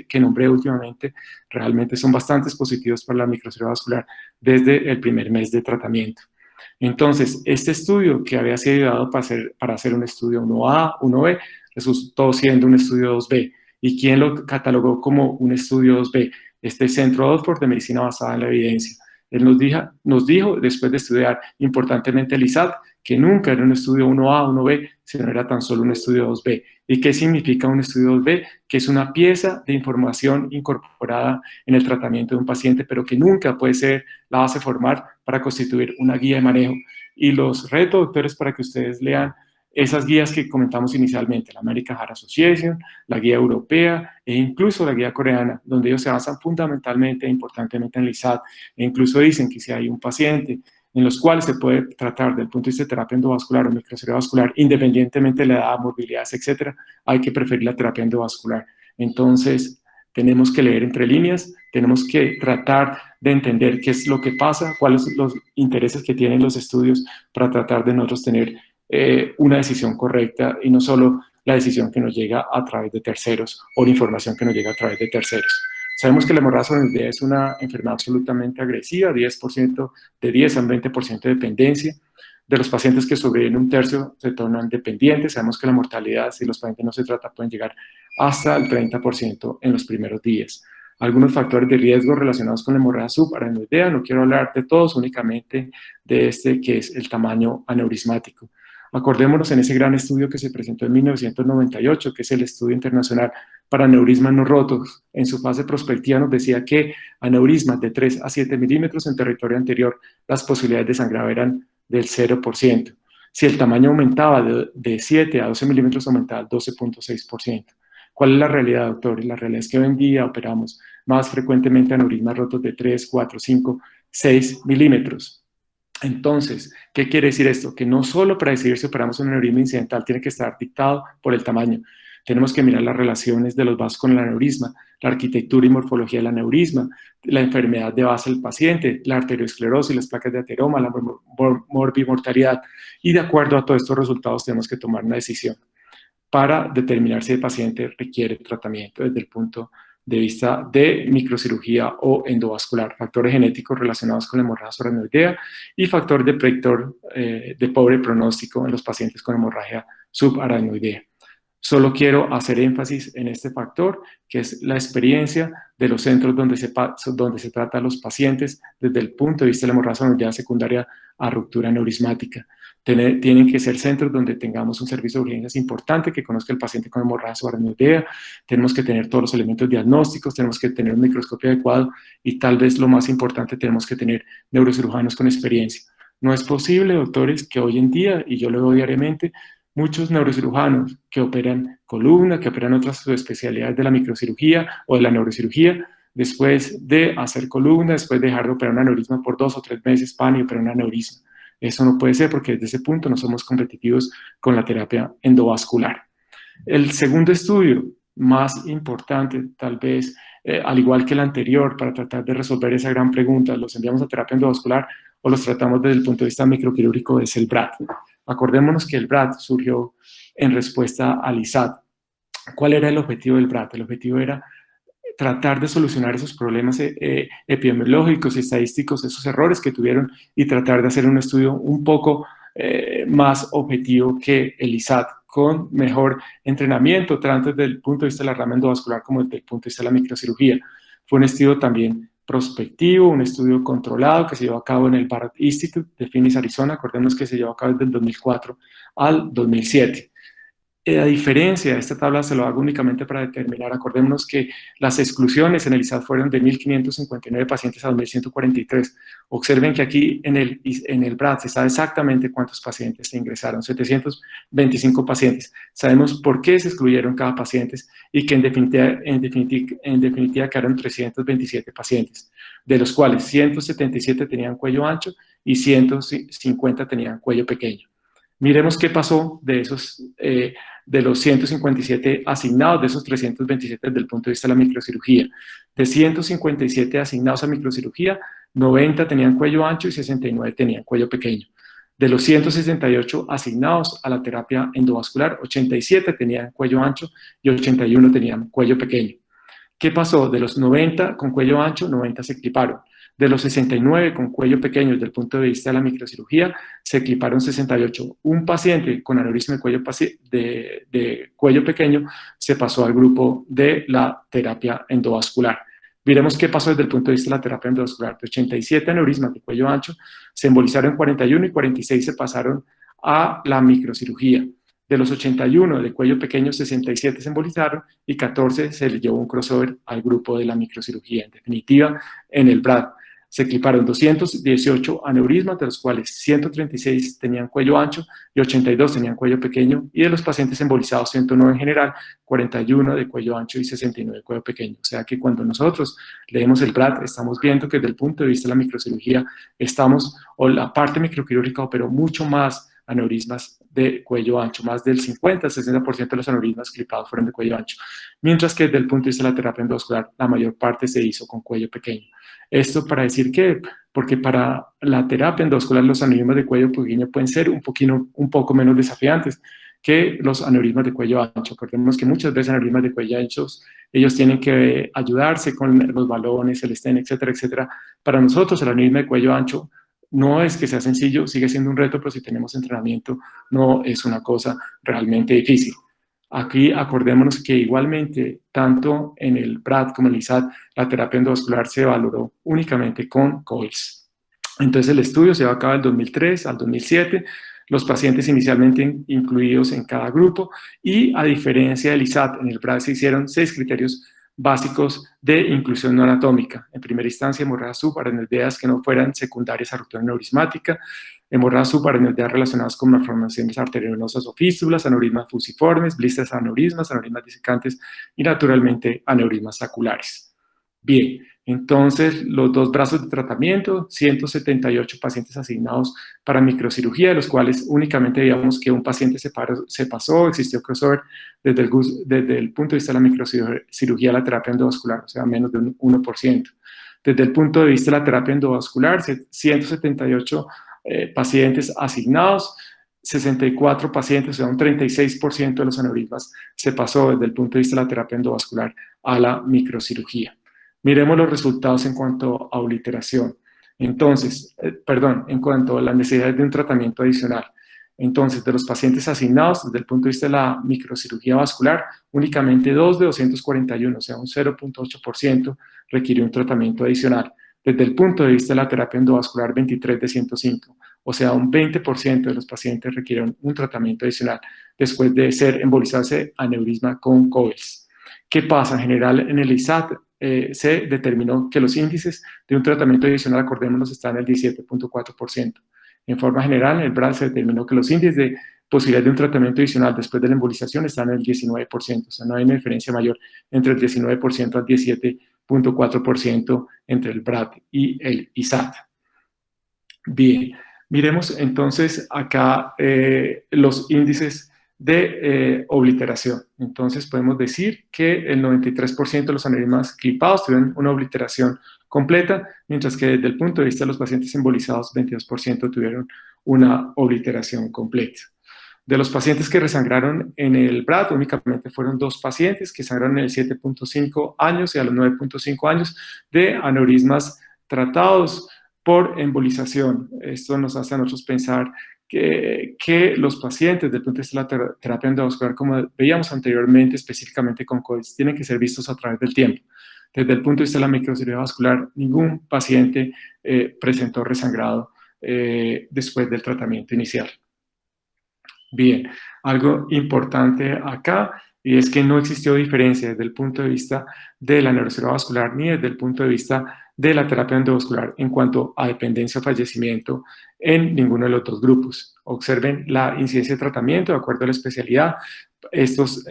que nombré últimamente realmente son bastante positivos para la microcirugía vascular desde el primer mes de tratamiento. Entonces, este estudio que había sido dado para hacer un estudio 1A, 1B, resultó siendo un estudio 2B. ¿Y quién lo catalogó como un estudio 2B? Este Centro Oxford de Medicina Basada en la Evidencia. Él nos dijo, después de estudiar importantemente el ISAT, que nunca era un estudio 1A, 1B, sino era tan solo un estudio 2B. ¿Y qué significa un estudio 2B? Que es una pieza de información incorporada en el tratamiento de un paciente, pero que nunca puede ser la base formal para constituir una guía de manejo. Y los reto, doctores, para que ustedes lean esas guías que comentamos inicialmente, la American Heart Association, la guía europea e incluso la guía coreana, donde ellos se basan fundamentalmente e importantemente en el ISAT, e incluso dicen que si hay un paciente en los cuales se puede tratar desde el punto de vista de terapia endovascular o microcirugía vascular, independientemente de la edad, morbilidades, etcétera, hay que preferir la terapia endovascular. Entonces, tenemos que leer entre líneas, tenemos que tratar de entender qué es lo que pasa, cuáles son los intereses que tienen los estudios para tratar de nosotros tener una decisión correcta y no solo la decisión que nos llega a través de terceros o la información que nos llega a través de terceros. Sabemos que la hemorragia soroidea es una enfermedad absolutamente agresiva, 10%, de 10 al 20% de dependencia. De los pacientes que sobreviven, un tercio se tornan dependientes. Sabemos que la mortalidad, si los pacientes no se tratan, pueden llegar hasta el 30% en los primeros días. Algunos factores de riesgo relacionados con la hemorragia subaracnoidea, no quiero hablar de todos, únicamente de este que es el tamaño aneurismático. Acordémonos en ese gran estudio que se presentó en 1998, que es el Estudio Internacional para Aneurismas No Rotos. En su fase prospectiva nos decía que aneurismas de 3 a 7 milímetros en territorio anterior, las posibilidades de sangrado eran del 0%. Si el tamaño aumentaba de 7 a 12 milímetros, aumentaba al 12.6%. ¿Cuál es la realidad, doctor? La realidad es que hoy en día operamos más frecuentemente aneurismas rotos de 3, 4, 5, 6 milímetros. Entonces, ¿qué quiere decir esto? Que no solo para decidir si operamos un aneurisma incidental tiene que estar dictado por el tamaño. Tenemos que mirar las relaciones de los vasos con el aneurisma, la arquitectura y morfología del aneurisma, la enfermedad de base del paciente, la arteriosclerosis, las placas de ateroma, la morbimortalidad. Y de acuerdo a todos estos resultados tenemos que tomar una decisión para determinar si el paciente requiere tratamiento desde el punto de vista de microcirugía o endovascular, factores genéticos relacionados con la hemorragia subaracnoidea y factor de predictor de pobre pronóstico en los pacientes con hemorragia subaracnoidea. Solo quiero hacer énfasis en este factor, que es la experiencia de los centros donde se trata a los pacientes desde el punto de vista de la hemorragia subaracnoidea secundaria a ruptura aneurismática. Tienen que ser centros donde tengamos un servicio de urgencias importante, que conozca el paciente con hemorragia subaracnoidea, tenemos que tener todos los elementos diagnósticos, tenemos que tener un microscopio adecuado y tal vez lo más importante, tenemos que tener neurocirujanos con experiencia. No es posible, doctores, que hoy en día, y yo lo veo diariamente, muchos neurocirujanos que operan columna, que operan otras subespecialidades de la microcirugía o de la neurocirugía, después de hacer columna, después de dejar de operar un aneurisma por 2 o 3 meses, van y operan un aneurisma. Eso no puede ser porque desde ese punto no somos competitivos con la terapia endovascular. El segundo estudio, más importante tal vez, al igual que el anterior, para tratar de resolver esa gran pregunta, ¿los enviamos a terapia endovascular o los tratamos desde el punto de vista microquirúrgico? Es el BRAD. Acordémonos que el BRAD surgió en respuesta al ISAT. ¿Cuál era el objetivo del BRAD? El objetivo era tratar de solucionar esos problemas epidemiológicos y estadísticos, esos errores que tuvieron y tratar de hacer un estudio un poco más objetivo que el ISAT, con mejor entrenamiento, tanto desde el punto de vista de la rama endovascular como desde el punto de vista de la microcirugía. Fue un estudio también prospectivo, un estudio controlado que se llevó a cabo en el Barrett Institute de Phoenix, Arizona. Acordemos que se llevó a cabo desde el 2004 al 2007. A diferencia, esta tabla se lo hago únicamente para determinar, acordémonos que las exclusiones en el ISAT fueron de 1.559 pacientes a 2.143. Observen que aquí en el BRAD se sabe exactamente cuántos pacientes se ingresaron, 725 pacientes. Sabemos por qué se excluyeron cada paciente y que en definitiva quedaron 327 pacientes, de los cuales 177 tenían cuello ancho y 150 tenían cuello pequeño. Miremos qué pasó de los 157 asignados, de esos 327 desde el punto de vista de la microcirugía. De 157 asignados a microcirugía, 90 tenían cuello ancho y 69 tenían cuello pequeño. De los 168 asignados a la terapia endovascular, 87 tenían cuello ancho y 81 tenían cuello pequeño. ¿Qué pasó? De los 90 con cuello ancho, 90 se cliparon. De los 69 con cuello pequeño desde el punto de vista de la microcirugía, se cliparon 68. Un paciente con aneurisma de cuello pequeño se pasó al grupo de la terapia endovascular. Miremos qué pasó desde el punto de vista de la terapia endovascular. De 87 aneurismas de cuello ancho, se embolizaron 41 y 46 se pasaron a la microcirugía. De los 81 de cuello pequeño, 67 se embolizaron y 14 se le llevó un crossover al grupo de la microcirugía. En definitiva, en el BRAD se cliparon 218 aneurismas, de los cuales 136 tenían cuello ancho y 82 tenían cuello pequeño, y de los pacientes embolizados, 109 en general, 41 de cuello ancho y 69 de cuello pequeño. O sea que cuando nosotros leemos el BRAD, estamos viendo que desde el punto de vista de la microcirugía, o la parte microquirúrgica operó mucho más aneurismas de cuello ancho, más del 50-60% de los aneurismas clipados fueron de cuello ancho, mientras que desde el punto de vista de la terapia endovascular, la mayor parte se hizo con cuello pequeño. Esto para decir que, porque para la terapia endovascular los aneurismas de cuello pequeño pueden ser un poco menos desafiantes que los aneurismas de cuello ancho. Recordemos que muchas veces aneurismas de cuello ancho, ellos tienen que ayudarse con los balones, el stent, etcétera, etcétera. Para nosotros el aneurisma de cuello ancho no es que sea sencillo, sigue siendo un reto, pero si tenemos entrenamiento no es una cosa realmente difícil. Aquí acordémonos que igualmente, tanto en el BRAD como en el ISAT, la terapia endovascular se valoró únicamente con COILS. Entonces el estudio se va a cabo del 2003 al 2007, los pacientes inicialmente incluidos en cada grupo, y a diferencia del ISAT, en el BRAD se hicieron 6 criterios básicos de inclusión no anatómica. En primera instancia, hemorragias subaracnoideas que no fueran secundarias a ruptura aneurismática, hemorragias subaracnoideas relacionadas con malformaciones arteriovenosas o fístulas, aneurismas fusiformes, blisters aneurismas disecantes y naturalmente aneurismas saculares. Bien, entonces los dos brazos de tratamiento, 178 pacientes asignados para microcirugía, de los cuales únicamente digamos que un paciente se pasó, existió crossover desde el punto de vista de la microcirugía a la terapia endovascular, o sea, menos de un 1%. Desde el punto de vista de la terapia endovascular, 178 pacientes asignados, 64 pacientes, o sea, un 36% de los aneurismas se pasó desde el punto de vista de la terapia endovascular a la microcirugía. Miremos los resultados en cuanto a obliteración. Entonces, en cuanto a la necesidad de un tratamiento adicional. Entonces, de los pacientes asignados desde el punto de vista de la microcirugía vascular, únicamente 2 de 241, o sea, un 0.8%, requirió un tratamiento adicional. Desde el punto de vista de la terapia endovascular, 23 de 105, o sea, un 20% de los pacientes requirieron un tratamiento adicional después de ser embolizarse aneurisma con COILS. ¿Qué pasa? En general, en el ISAT se determinó que los índices de un tratamiento adicional, acordémonos, están en el 17.4%. En forma general, en el BRAD se determinó que los índices de posibilidad de un tratamiento adicional después de la embolización están en el 19%, o sea, no hay una diferencia mayor entre el 19% al 17.4% entre el BRAD y el ISAT. Bien, miremos entonces acá los índices de obliteración. Entonces podemos decir que el 93% de los aneurismas clipados tuvieron una obliteración completa, mientras que desde el punto de vista de los pacientes embolizados, 22% tuvieron una obliteración completa. De los pacientes que resangraron en el BRAD, únicamente fueron 2 pacientes que sangraron en el 7.5 años y a los 9.5 años de aneurismas tratados por embolización. Esto nos hace a nosotros pensar que los pacientes, desde el punto de vista de la terapia endovascular, como veíamos anteriormente, específicamente con COVID, tienen que ser vistos a través del tiempo. Desde el punto de vista de la microcirugía vascular, ningún paciente presentó resangrado después del tratamiento inicial. Bien, Algo importante acá y es que no existió diferencia desde el punto de vista de la neurocirugía vascular ni desde el punto de vista de la terapia endovascular en cuanto a dependencia o fallecimiento en ninguno de los dos grupos. Observen la incidencia de tratamiento de acuerdo a la especialidad. Estos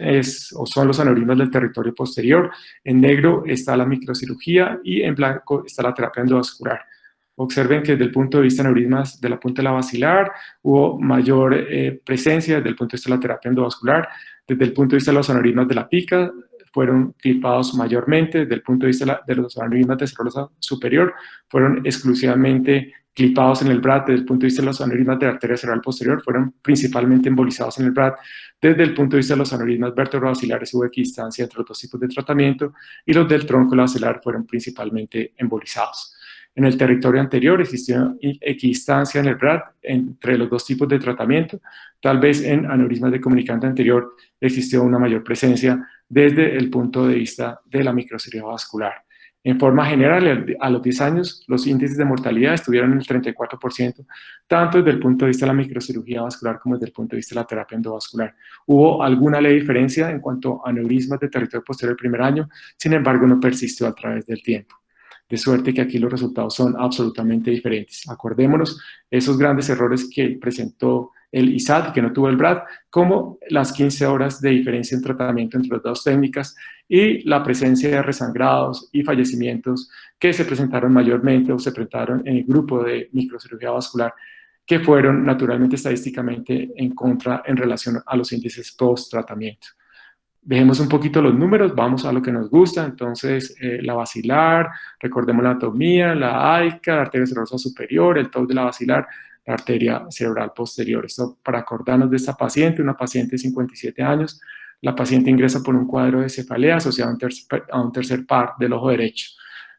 son los aneurismas del territorio posterior. En negro está la microcirugía y en blanco está la terapia endovascular. Observen que desde el punto de vista de aneurismas de la punta de la basilar hubo mayor presencia desde el punto de vista de la terapia endovascular. Desde el punto de vista de los aneurismas de la pica fueron clipados mayormente. Desde el punto de vista de los aneurismas de cerebrosa superior fueron exclusivamente clipados en el BRAD. Desde el punto de vista de los aneurismas de la arteria cerebral posterior fueron principalmente embolizados en el BRAD. Desde el punto de vista de los aneurismas vertebrobasilares hubo equidistancia entre los dos tipos de tratamiento y los del tronco basilar fueron principalmente embolizados. En el territorio anterior existió equidistancia en el BRAD entre los dos tipos de tratamiento. Tal vez en aneurismas de comunicante anterior existió una mayor presencia desde el punto de vista de la microcirugía vascular. En forma general, a los 10 años, los índices de mortalidad estuvieron en el 34%, tanto desde el punto de vista de la microcirugía vascular como desde el punto de vista de la terapia endovascular. Hubo alguna leve diferencia en cuanto a aneurismas de territorio posterior del primer año, sin embargo, no persistió a través del tiempo. De suerte que aquí los resultados son absolutamente diferentes. Acordémonos esos grandes errores que presentó el ISAT, que no tuvo el BRAD, como las 15 horas de diferencia en tratamiento entre las dos técnicas y la presencia de resangrados y fallecimientos que se presentaron mayormente o se presentaron en el grupo de microcirugía vascular, que fueron naturalmente estadísticamente en contra en relación a los índices post-tratamiento. Dejemos un poquito los números, vamos a lo que nos gusta. Entonces, la basilar, recordemos la anatomía, la AICA, la arteria cerebrosa superior, el TOC de la basilar, la arteria cerebral posterior. Esto para acordarnos de esta paciente, una paciente de 57 años. La paciente ingresa por un cuadro de cefalea asociado a un tercer par del ojo derecho.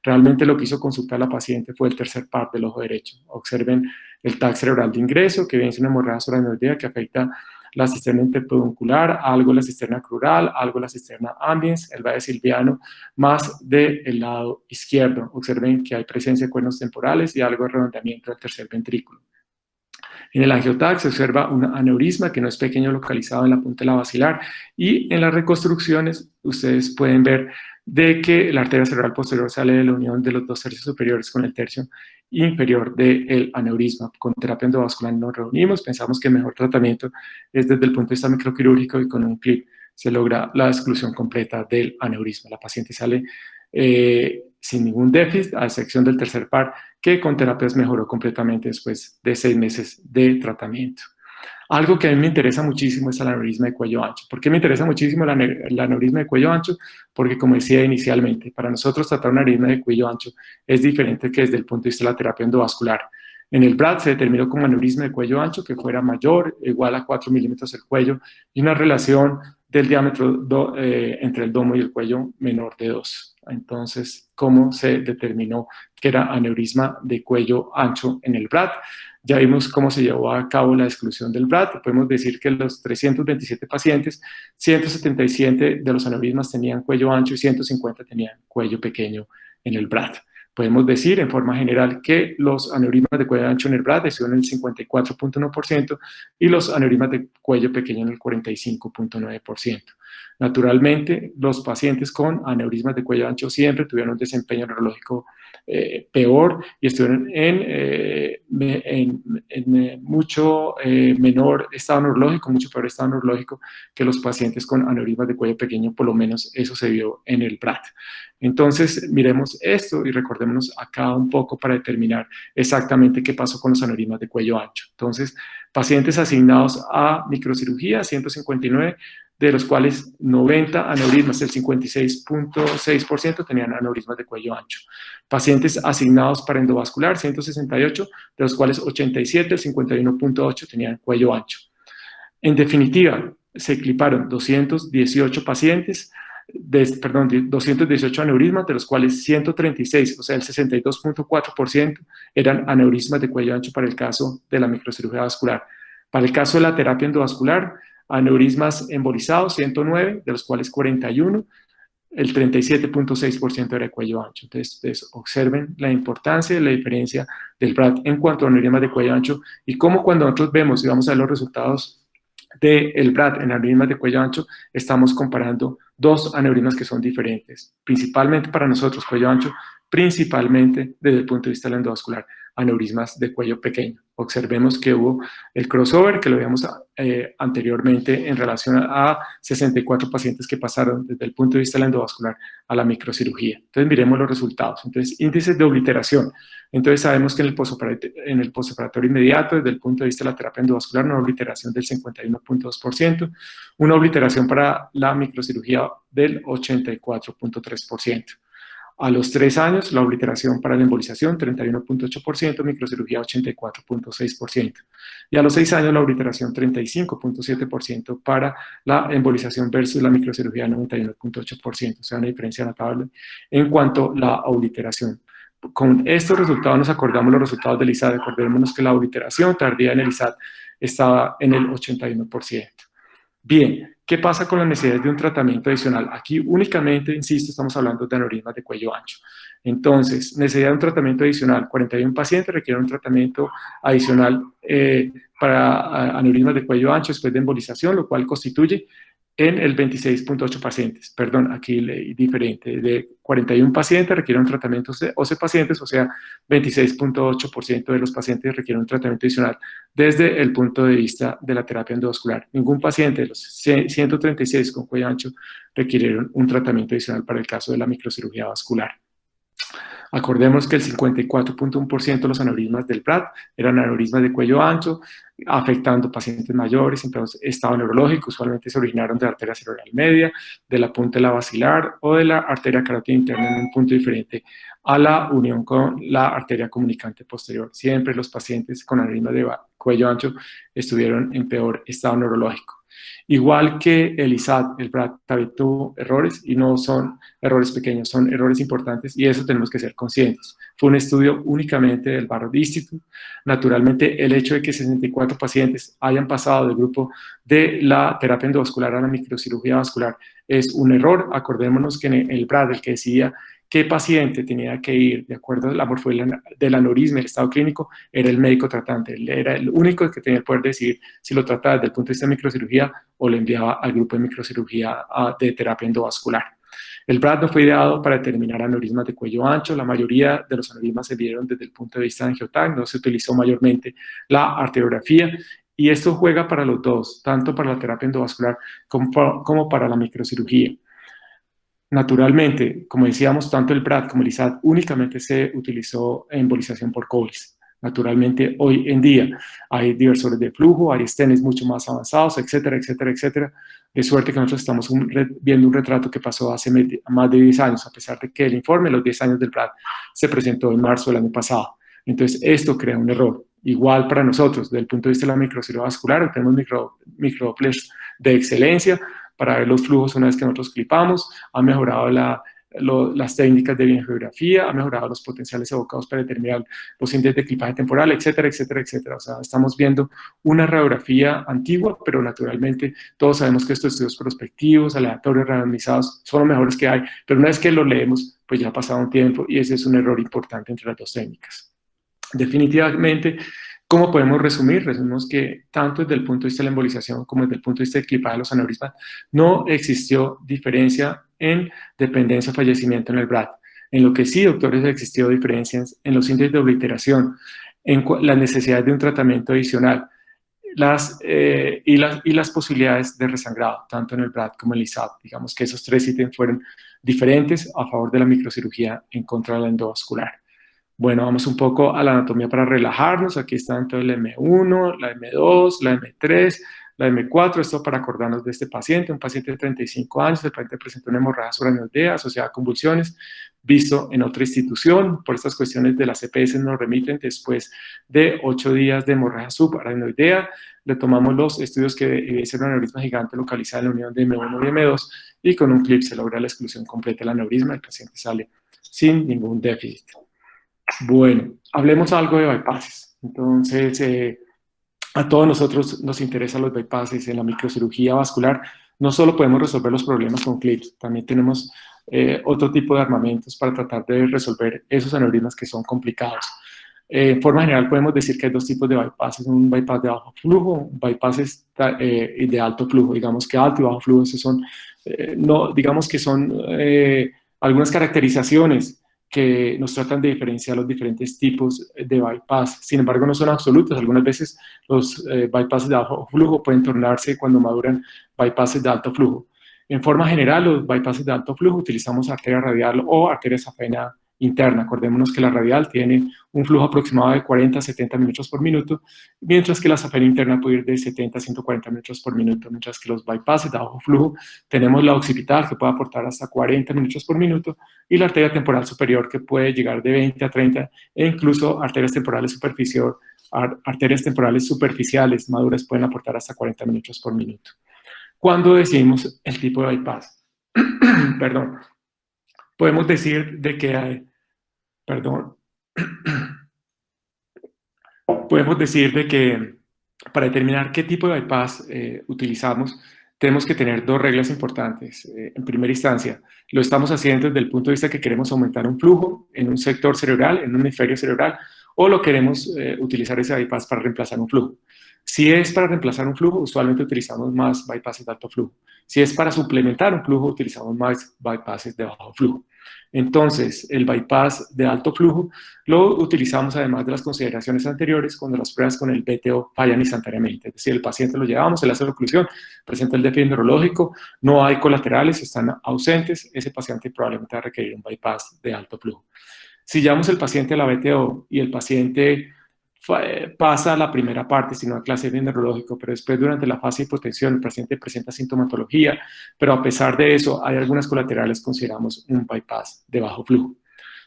Realmente lo que hizo consultar la paciente fue el tercer par del ojo derecho. Observen el TAC cerebral de ingreso, que viene siendo una hemorragia subaracnoidea que afecta la cisterna interpeduncular, algo la cisterna crural, algo la cisterna ambiens, el valle silviano, más del lado izquierdo. Observen que hay presencia de cuernos temporales y algo de redondeamiento del tercer ventrículo. En el angiotac se observa un aneurisma que no es pequeño, localizado en la punta de la basilar, y en las reconstrucciones ustedes pueden ver de que la arteria cerebral posterior sale de la unión de los dos tercios superiores con el tercio inferior del aneurisma. Con terapia endovascular nos reunimos, pensamos que el mejor tratamiento es desde el punto de vista microquirúrgico y con un clip se logra la exclusión completa del aneurisma. La paciente sale sin ningún déficit, a excepción del tercer par, que con terapias mejoró completamente después de 6 meses de tratamiento. Algo que a mí me interesa muchísimo es el aneurisma de cuello ancho. ¿Por qué me interesa muchísimo el aneurisma de cuello ancho? Porque, como decía inicialmente, para nosotros tratar un aneurisma de cuello ancho es diferente que desde el punto de vista de la terapia endovascular. En el BRAD se determinó como aneurisma de cuello ancho que fuera mayor o igual a 4 milímetros el cuello y una relación del diámetro entre el domo y el cuello menor de 2. Entonces, ¿cómo se determinó que era aneurisma de cuello ancho en el BRAD? Ya vimos cómo se llevó a cabo la exclusión del BRAD. Podemos decir que los 327 pacientes, 177 de los aneurismas tenían cuello ancho y 150 tenían cuello pequeño en el BRAD. Podemos decir en forma general que los aneurismas de cuello ancho en el BRAD estuvieron en el 54.1% y los aneurismas de cuello pequeño en el 45.9%. Naturalmente, los pacientes con aneurismas de cuello ancho siempre tuvieron un desempeño neurológico peor y estuvieron en mucho menor estado neurológico, mucho peor estado neurológico que los pacientes con aneurismas de cuello pequeño, por lo menos eso se vio en el BRAD. Entonces, miremos esto y recordémonos acá un poco para determinar exactamente qué pasó con los aneurismas de cuello ancho. Entonces, pacientes asignados a microcirugía, 159, de los cuales 90 aneurismas, el 56.6% tenían aneurismas de cuello ancho. Pacientes asignados para endovascular, 168, de los cuales 87, el 51.8% tenían cuello ancho. En definitiva, se cliparon 218 pacientes, 218 aneurismas, de los cuales 136, o sea, el 62.4% eran aneurismas de cuello ancho para el caso de la microcirugía vascular. Para el caso de la terapia endovascular, aneurismas embolizados, 109, de los cuales 41, el 37.6% era de cuello ancho. Entonces, ustedes observen la importancia de la diferencia del BRAD en cuanto a aneurismas de cuello ancho y cómo cuando nosotros vemos y vamos a ver los resultados del BRAD en aneurismas de cuello ancho, estamos comparando dos aneurismas que son diferentes, principalmente para nosotros, cuello ancho, principalmente desde el punto de vista del endovascular, aneurismas de cuello pequeño. Observemos que hubo el crossover, que lo veíamos anteriormente en relación a 64 pacientes que pasaron desde el punto de vista del endovascular a la microcirugía. Entonces, miremos los resultados. Entonces, índices de obliteración. Entonces, sabemos que en el postoperatorio inmediato, desde el punto de vista de la terapia endovascular, una obliteración del 51.2%, una obliteración para la microcirugía del 84.3%. A los 3 años, la obliteración para la embolización, 31.8%, microcirugía 84.6%. Y a los 6 años, la obliteración, 35.7% para la embolización versus la microcirugía, 91.8%. O sea, una diferencia notable en cuanto a la obliteración. Con estos resultados nos acordamos los resultados del ISAD. Acordémonos que la obliteración tardía en el ISAD estaba en el 81%. Bien, ¿qué pasa con las necesidades de un tratamiento adicional? Aquí únicamente, insisto, estamos hablando de aneurismas de cuello ancho. Entonces, necesidad de un tratamiento adicional. 41 pacientes requieren un tratamiento adicional para aneurismas de cuello ancho después de embolización, lo cual constituye en el 26.8 pacientes. Perdón, aquí leí diferente. De 41 pacientes requieren un tratamiento, 11 pacientes, o sea, 26.8% de los pacientes requieren un tratamiento adicional desde el punto de vista de la terapia endovascular. Ningún paciente de los 136 con cuello ancho requirieron un tratamiento adicional para el caso de la microcirugía vascular. Acordemos que el 54.1% de los aneurismas del BRAD eran aneurismas de cuello ancho, afectando pacientes mayores en estado neurológico. Usualmente se originaron de la arteria cerebral media, de la punta de la basilar o de la arteria carótida interna en un punto diferente a la unión con la arteria comunicante posterior. Siempre los pacientes con aneurismas de cuello ancho estuvieron en peor estado neurológico. Igual que el ISAD, el BRAD también tuvo errores y no son errores pequeños, son errores importantes y eso tenemos que ser conscientes. Fue un estudio únicamente del Barrett Institute. Naturalmente, el hecho de que 64 pacientes hayan pasado del grupo de la terapia endovascular a la microcirugía vascular es un error. Acordémonos que en el BRAD, el que decía qué paciente tenía que ir de acuerdo a la morfología del aneurisma, el estado clínico, era el médico tratante. Él era el único que tenía el poder de decidir si lo trataba desde el punto de vista de microcirugía o lo enviaba al grupo de microcirugía de terapia endovascular. El BRAD no fue ideado para determinar aneurismas de cuello ancho. La mayoría de los aneurismas se vieron desde el punto de vista de angioTAC. No se utilizó mayormente la arteriografía. Y esto juega para los dos, tanto para la terapia endovascular como para la microcirugía. Naturalmente, como decíamos, tanto el BRAD como el ISAD únicamente se utilizó embolización por COLIS. Naturalmente, hoy en día hay diversores de flujo, hay stents mucho más avanzados, etcétera, etcétera, etcétera. De suerte que nosotros estamos viendo un retrato que pasó hace más de 10 años, a pesar de que el informe, los 10 años del BRAD, se presentó en marzo del año pasado. Entonces, esto crea un error. Igual para nosotros, desde el punto de vista de la microcirugía vascular, tenemos microdopplers de excelencia para ver los flujos una vez que nosotros clipamos, ha mejorado las técnicas de biogeografía, ha mejorado los potenciales evocados para determinar los índices de clipaje temporal, etcétera, etcétera, etcétera. O sea, estamos viendo una radiografía antigua, pero naturalmente todos sabemos que estos estudios prospectivos, aleatorios, randomizados, son los mejores que hay, pero una vez que los leemos, pues ya ha pasado un tiempo y ese es un error importante entre las dos técnicas. Definitivamente, ¿cómo podemos resumir? Resumimos que tanto desde el punto de vista de la embolización como desde el punto de vista de clipaje de los aneurismas, no existió diferencia en dependencia o fallecimiento en el BRAD. En lo que sí, doctores, existió diferencias en los índices de obliteración, en las necesidades de un tratamiento adicional y las posibilidades de resangrado, tanto en el BRAD como en el ISAD. Digamos que esos tres ítems fueron diferentes a favor de la microcirugía en contra de la endovascular. Bueno, vamos un poco a la anatomía para relajarnos. Aquí está entonces la M1, la M2, la M3, la M4. Esto para acordarnos de este paciente, un paciente de 35 años. El paciente presentó una hemorragia subaracnoidea asociada a convulsiones, visto en otra institución. Por estas cuestiones de las CPS nos remiten después de 8 días de hemorragia subaracnoidea. Le tomamos los estudios que evidencian un aneurisma gigante localizado en la unión de M1 y M2 y con un clip se logra la exclusión completa del aneurisma. El paciente sale sin ningún déficit. Bueno, hablemos algo de bypasses. Entonces, a todos nosotros nos interesan los bypasses en la microcirugía vascular. No solo podemos resolver los problemas con clips, también tenemos otro tipo de armamentos para tratar de resolver esos aneurismas que son complicados. En forma general podemos decir que hay dos tipos de bypasses, un bypass de bajo flujo, un bypass de alto flujo. Digamos que alto y bajo flujo, esos son, no, digamos que son algunas caracterizaciones que nos tratan de diferenciar los diferentes tipos de bypass. Sin embargo, no son absolutos. Algunas veces los bypasses de bajo flujo pueden tornarse cuando maduran bypasses de alto flujo. En forma general, los bypasses de alto flujo utilizamos arteria radial o arteria safena interna. Acordémonos que la radial tiene un flujo aproximado de 40 a 70 minutos por minuto, mientras que la safena interna puede ir de 70 a 140 minutos por minuto, mientras que los bypasses de bajo flujo tenemos la occipital que puede aportar hasta 40 minutos por minuto y la arteria temporal superior que puede llegar de 20 a 30 e incluso arterias temporales superficiales maduras pueden aportar hasta 40 minutos por minuto. ¿Cuándo decidimos el tipo de bypass? Perdón. Podemos decir de que hay, perdón, podemos decir de que para determinar qué tipo de bypass utilizamos, tenemos que tener dos reglas importantes. En primera instancia, lo estamos haciendo desde el punto de vista que queremos aumentar un flujo en un sector cerebral, en un hemisferio cerebral, o lo queremos utilizar ese bypass para reemplazar un flujo. Si es para reemplazar un flujo, usualmente utilizamos más bypasses de alto flujo. Si es para suplementar un flujo, utilizamos más bypasses de bajo flujo. Entonces, el bypass de alto flujo lo utilizamos además de las consideraciones anteriores cuando las pruebas con el BTO fallan instantáneamente. Es decir, el paciente lo llevamos, se le hace la oclusión, presenta el déficit neurológico, no hay colaterales, están ausentes, ese paciente probablemente va a requerir un bypass de alto flujo. Si llevamos el paciente a la BTO y el paciente pasa la primera parte, sino a clase de neurológico, pero después durante la fase de hipotensión el paciente presenta sintomatología, pero a pesar de eso hay algunas colaterales, consideramos un bypass de bajo flujo.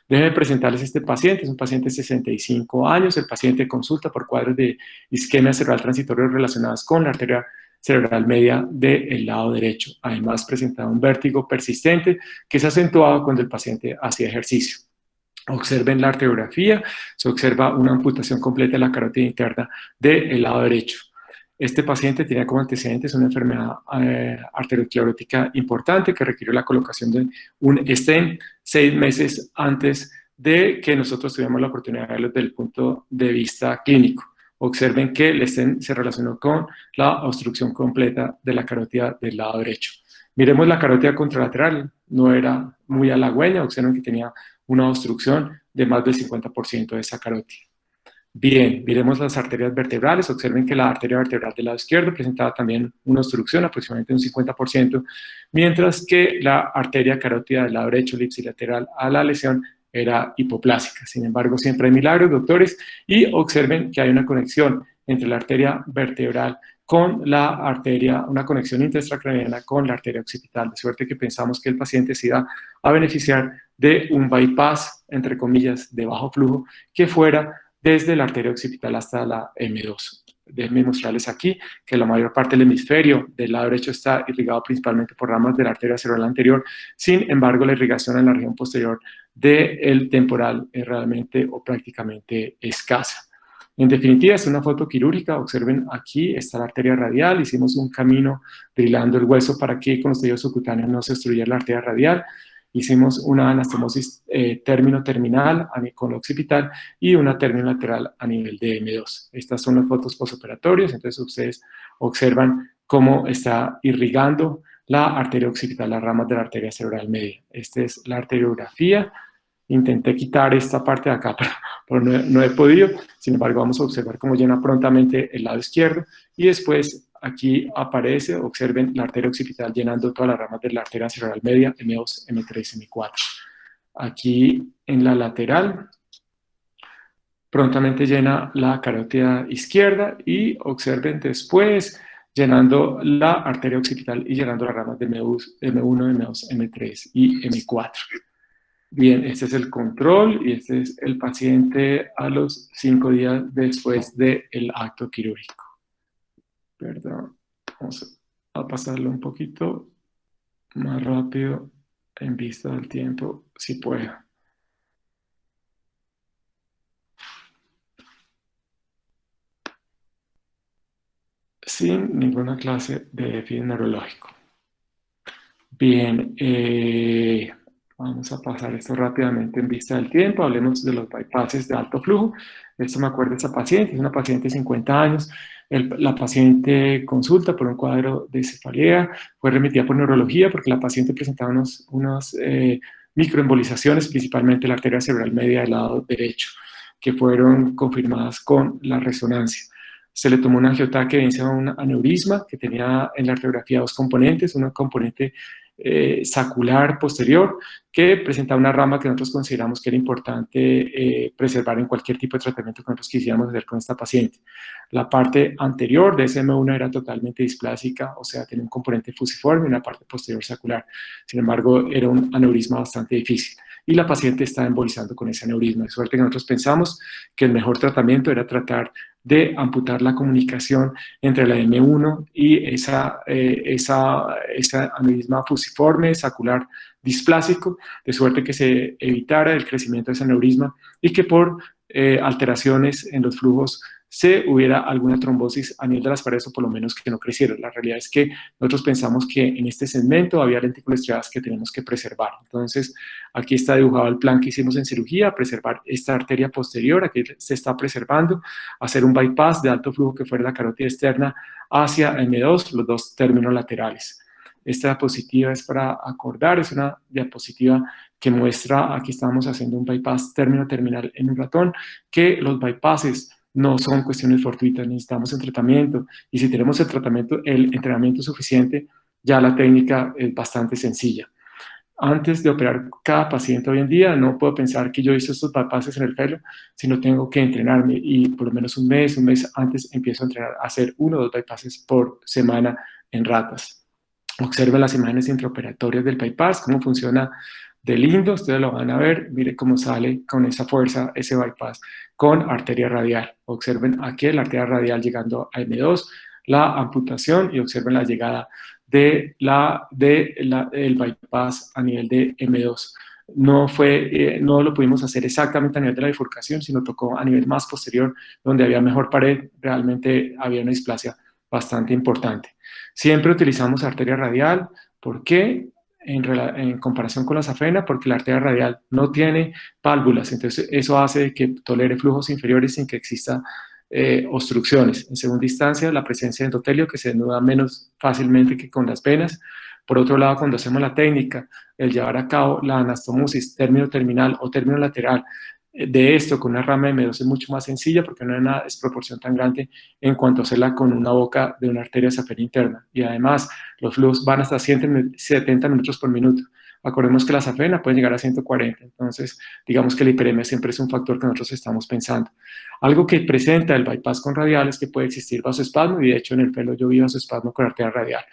Déjenme presentarles este paciente, es un paciente de 65 años, el paciente consulta por cuadros de isquemia cerebral transitorio relacionadas con la arteria cerebral media del lado derecho. Además presentaba un vértigo persistente que se acentuaba cuando el paciente hacía ejercicio. Observen la arteriografía, se observa una amputación completa de la carótida interna del lado derecho. Este paciente tenía como antecedentes una enfermedad arteriosclerótica importante que requirió la colocación de un stent 6 meses antes de que nosotros tuviéramos la oportunidad de verlo desde el punto de vista clínico. Observen que el stent se relacionó con la obstrucción completa de la carótida del lado derecho. Miremos la carótida contralateral, no era muy halagüeña, observen que tenía una obstrucción de más del 50% de esa carótida. Bien, miremos las arterias vertebrales. Observen que la arteria vertebral del lado izquierdo presentaba también una obstrucción, aproximadamente un 50%, mientras que la arteria carótida del lado derecho, ipsilateral a la lesión, era hipoplásica. Sin embargo, siempre hay milagros, doctores, y observen que hay una conexión entre la arteria vertebral con la arteria, una conexión intraextracraniana con la arteria occipital, de suerte que pensamos que el paciente se iba a beneficiar de un bypass, entre comillas, de bajo flujo, que fuera desde la arteria occipital hasta la M2. Déjenme mostrarles aquí que la mayor parte del hemisferio del lado derecho está irrigado principalmente por ramas de la arteria cerebral anterior. Sin embargo, la irrigación en la región posterior del temporal es realmente o prácticamente escasa. En definitiva, es una foto quirúrgica. Observen aquí está la arteria radial. Hicimos un camino drilando el hueso para que con los tejidos subcutáneos no se obstruyera la arteria radial. Hicimos una anastomosis término-terminal con la occipital y una término-lateral a nivel de M2. Estas son las fotos postoperatorias, entonces ustedes observan cómo está irrigando la arteria occipital, las ramas de la arteria cerebral media. Esta es la arteriografía. Intenté quitar esta parte de acá, pero no he podido. Sin embargo, vamos a observar cómo llena prontamente el lado izquierdo y después aquí aparece, observen la arteria occipital llenando todas las ramas de la arteria cerebral media, M2, M3, M4. Aquí en la lateral, prontamente llena la carótida izquierda y observen después llenando la arteria occipital y llenando las ramas de M1, M2, M3 y M4. Bien, este es el control y este es el paciente a los 5 días después del acto quirúrgico. Perdón, vamos a pasarlo un poquito más rápido en vista del tiempo, si puedo. Sin ninguna clase de déficit neurológico. Bien, Vamos a pasar esto rápidamente en vista del tiempo. Hablemos de los bypasses de alto flujo. Esto me acuerdo de esta paciente, es una paciente de 50 años. La paciente consulta por un cuadro de cefalea, fue remitida por neurología porque la paciente presentaba unas microembolizaciones, principalmente la arteria cerebral media del lado derecho, que fueron confirmadas con la resonancia. Se le tomó una angiotá que evidencia un aneurisma que tenía en la arteriografía dos componentes, un componente sacular posterior que presentaba una rama que nosotros consideramos que era importante preservar en cualquier tipo de tratamiento que nosotros quisiéramos hacer con esta paciente. La parte anterior de SM1 era totalmente displásica, o sea, tenía un componente fusiforme y una parte posterior sacular. Sin embargo, era un aneurisma bastante difícil. Y la paciente está embolizando con ese aneurisma. De suerte que nosotros pensamos que el mejor tratamiento era tratar de amputar la comunicación entre la M1 y esa aneurisma fusiforme, sacular displásico, de suerte que se evitara el crecimiento de ese aneurisma y que por alteraciones en los flujos se hubiera alguna trombosis a nivel de las paredes o por lo menos que no creciera. La realidad es que nosotros pensamos que en este segmento había lentículas estriadas que tenemos que preservar. Entonces, aquí está dibujado el plan que hicimos en cirugía, preservar esta arteria posterior, aquí se está preservando, hacer un bypass de alto flujo que fuera la carótida externa hacia M2, los dos términos laterales. Esta diapositiva es para acordar, es una diapositiva que muestra, aquí estamos haciendo un bypass término-terminal en un ratón, que los bypasses no son cuestiones fortuitas, necesitamos el tratamiento, y si tenemos el entrenamiento suficiente, ya la técnica es bastante sencilla. Antes de operar cada paciente hoy en día, no puedo pensar que yo hice estos bypasses en el pelo, sino tengo que entrenarme y por lo menos un mes antes empiezo a entrenar, a hacer 1 o 2 bypasses por semana en ratas. Observen las imágenes intraoperatorias del bypass, cómo funciona de lindo, ustedes lo van a ver, mire cómo sale con esa fuerza ese bypass con arteria radial. Observen aquí la arteria radial llegando a M2, la amputación y observen la llegada del bypass a nivel de M2. No lo pudimos hacer exactamente a nivel de la bifurcación, sino tocó a nivel más posterior, donde había mejor pared, realmente había una displasia bastante importante. Siempre utilizamos arteria radial. ¿Por qué? En comparación con la safena, porque la arteria radial no tiene válvulas, entonces eso hace que tolere flujos inferiores sin que exista obstrucciones. En segunda instancia, la presencia de endotelio que se desnuda menos fácilmente que con las venas. Por otro lado, cuando hacemos la técnica, el llevar a cabo la anastomosis término terminal o término lateral de esto con una rama de M2 es mucho más sencilla porque no hay una desproporción tan grande en cuanto a hacerla con una boca de una arteria safena interna. Y además, los flujos van hasta 170 minutos por minuto. Acordemos que la safena puede llegar a 140, entonces digamos que la hiperemia siempre es un factor que nosotros estamos pensando. Algo que presenta el bypass con radial es que puede existir vasoespasmo, y de hecho en el pelo yo vi vasoespasmo con arteria radial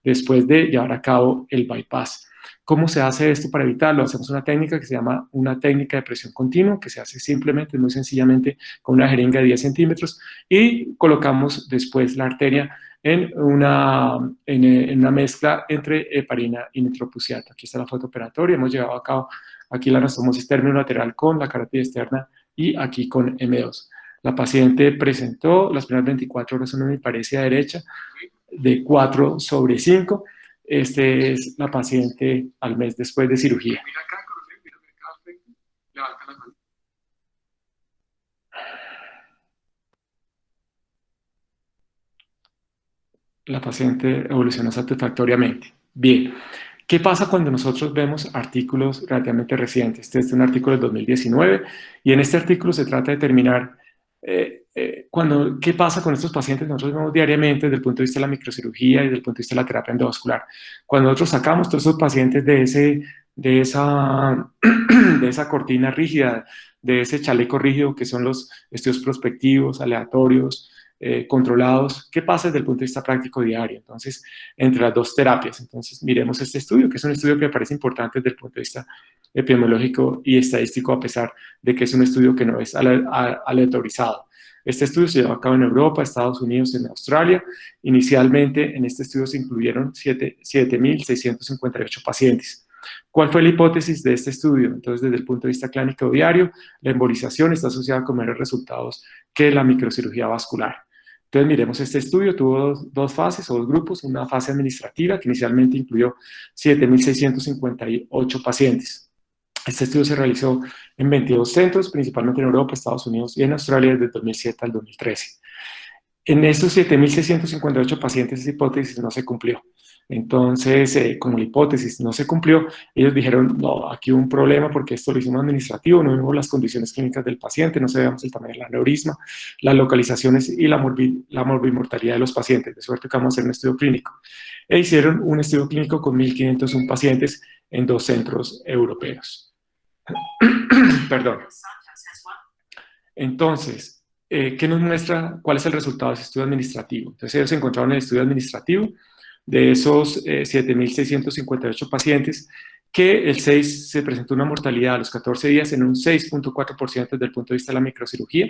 después de llevar a cabo el bypass. ¿Cómo se hace esto para evitarlo? Hacemos una técnica que se llama una técnica de presión continua, que se hace simplemente, muy sencillamente, con una jeringa de 10 centímetros y colocamos después la arteria en una mezcla entre heparina y nitroprusiato. Aquí está la foto operatoria, hemos llevado a cabo aquí la anastomosis término-lateral con la carótida externa y aquí con M2. La paciente presentó las primeras 24 horas una hemiparesia derecha de 4/5. Este es la paciente al mes después de cirugía. La paciente evolucionó satisfactoriamente. Bien, ¿qué pasa cuando nosotros vemos artículos relativamente recientes? Este es un artículo del 2019 y en este artículo se trata de determinar qué pasa con estos pacientes que nosotros vemos diariamente desde el punto de vista de la microcirugía y desde el punto de vista de la terapia endovascular. Cuando nosotros sacamos todos esos pacientes de esa cortina rígida, de ese chaleco rígido que son los estudios prospectivos, aleatorios, controlados, ¿qué pasa desde el punto de vista práctico diario? Entonces, entre las dos terapias. Entonces, miremos este estudio, que es un estudio que me parece importante desde el punto de vista epidemiológico y estadístico, a pesar de que es un estudio que no es aleatorizado. Este estudio se llevó a cabo en Europa, Estados Unidos, en Australia. Inicialmente, en este estudio se incluyeron 7.658 pacientes. ¿Cuál fue la hipótesis de este estudio? Entonces, desde el punto de vista clínico diario, la embolización está asociada con mejores resultados que la microcirugía vascular. Entonces, miremos este estudio, tuvo dos fases o dos grupos, una fase administrativa que inicialmente incluyó 7.658 pacientes. Este estudio se realizó en 22 centros, principalmente en Europa, Estados Unidos y en Australia desde el 2007 al 2013. En estos 7.658 pacientes esa hipótesis no se cumplió. Entonces, como la hipótesis no se cumplió, ellos dijeron, no, aquí hubo un problema porque esto lo hicimos administrativo, no vimos las condiciones clínicas del paciente, no sabíamos el tamaño del aneurisma, las localizaciones y la morbimortalidad de los pacientes, de suerte que vamos a hacer un estudio clínico. E hicieron un estudio clínico con 1.501 pacientes en 2 centros europeos. Perdón. Entonces, ¿qué nos muestra cuál es el resultado de ese estudio administrativo? Entonces, ellos encontraron el estudio administrativo de esos 7.658 pacientes que el 6 se presentó una mortalidad a los 14 días en un 6.4% desde el punto de vista de la microcirugía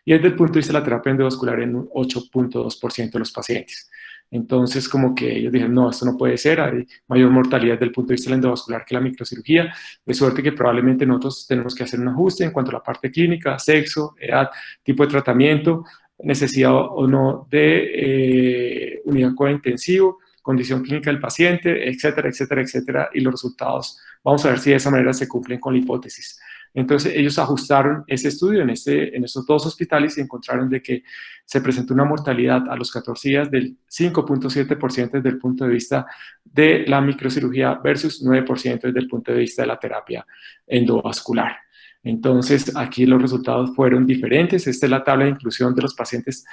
y desde el punto de vista de la terapia endovascular en un 8.2% de los pacientes. Entonces, como que ellos dijeron, no, esto no puede ser, hay mayor mortalidad desde el punto de vista de la endovascular que la microcirugía, de suerte que probablemente nosotros tenemos que hacer un ajuste en cuanto a la parte clínica, sexo, edad, tipo de tratamiento, necesidad o no de unidad cointensivo, condición clínica del paciente, etcétera, etcétera, etcétera, y los resultados, vamos a ver si de esa manera se cumplen con la hipótesis. Entonces, ellos ajustaron ese estudio en estos 2 hospitales y encontraron de que se presentó una mortalidad a los 14 días del 5.7% desde el punto de vista de la microcirugía versus 9% desde el punto de vista de la terapia endovascular. Entonces, aquí los resultados fueron diferentes. Esta es la tabla de inclusión de los pacientes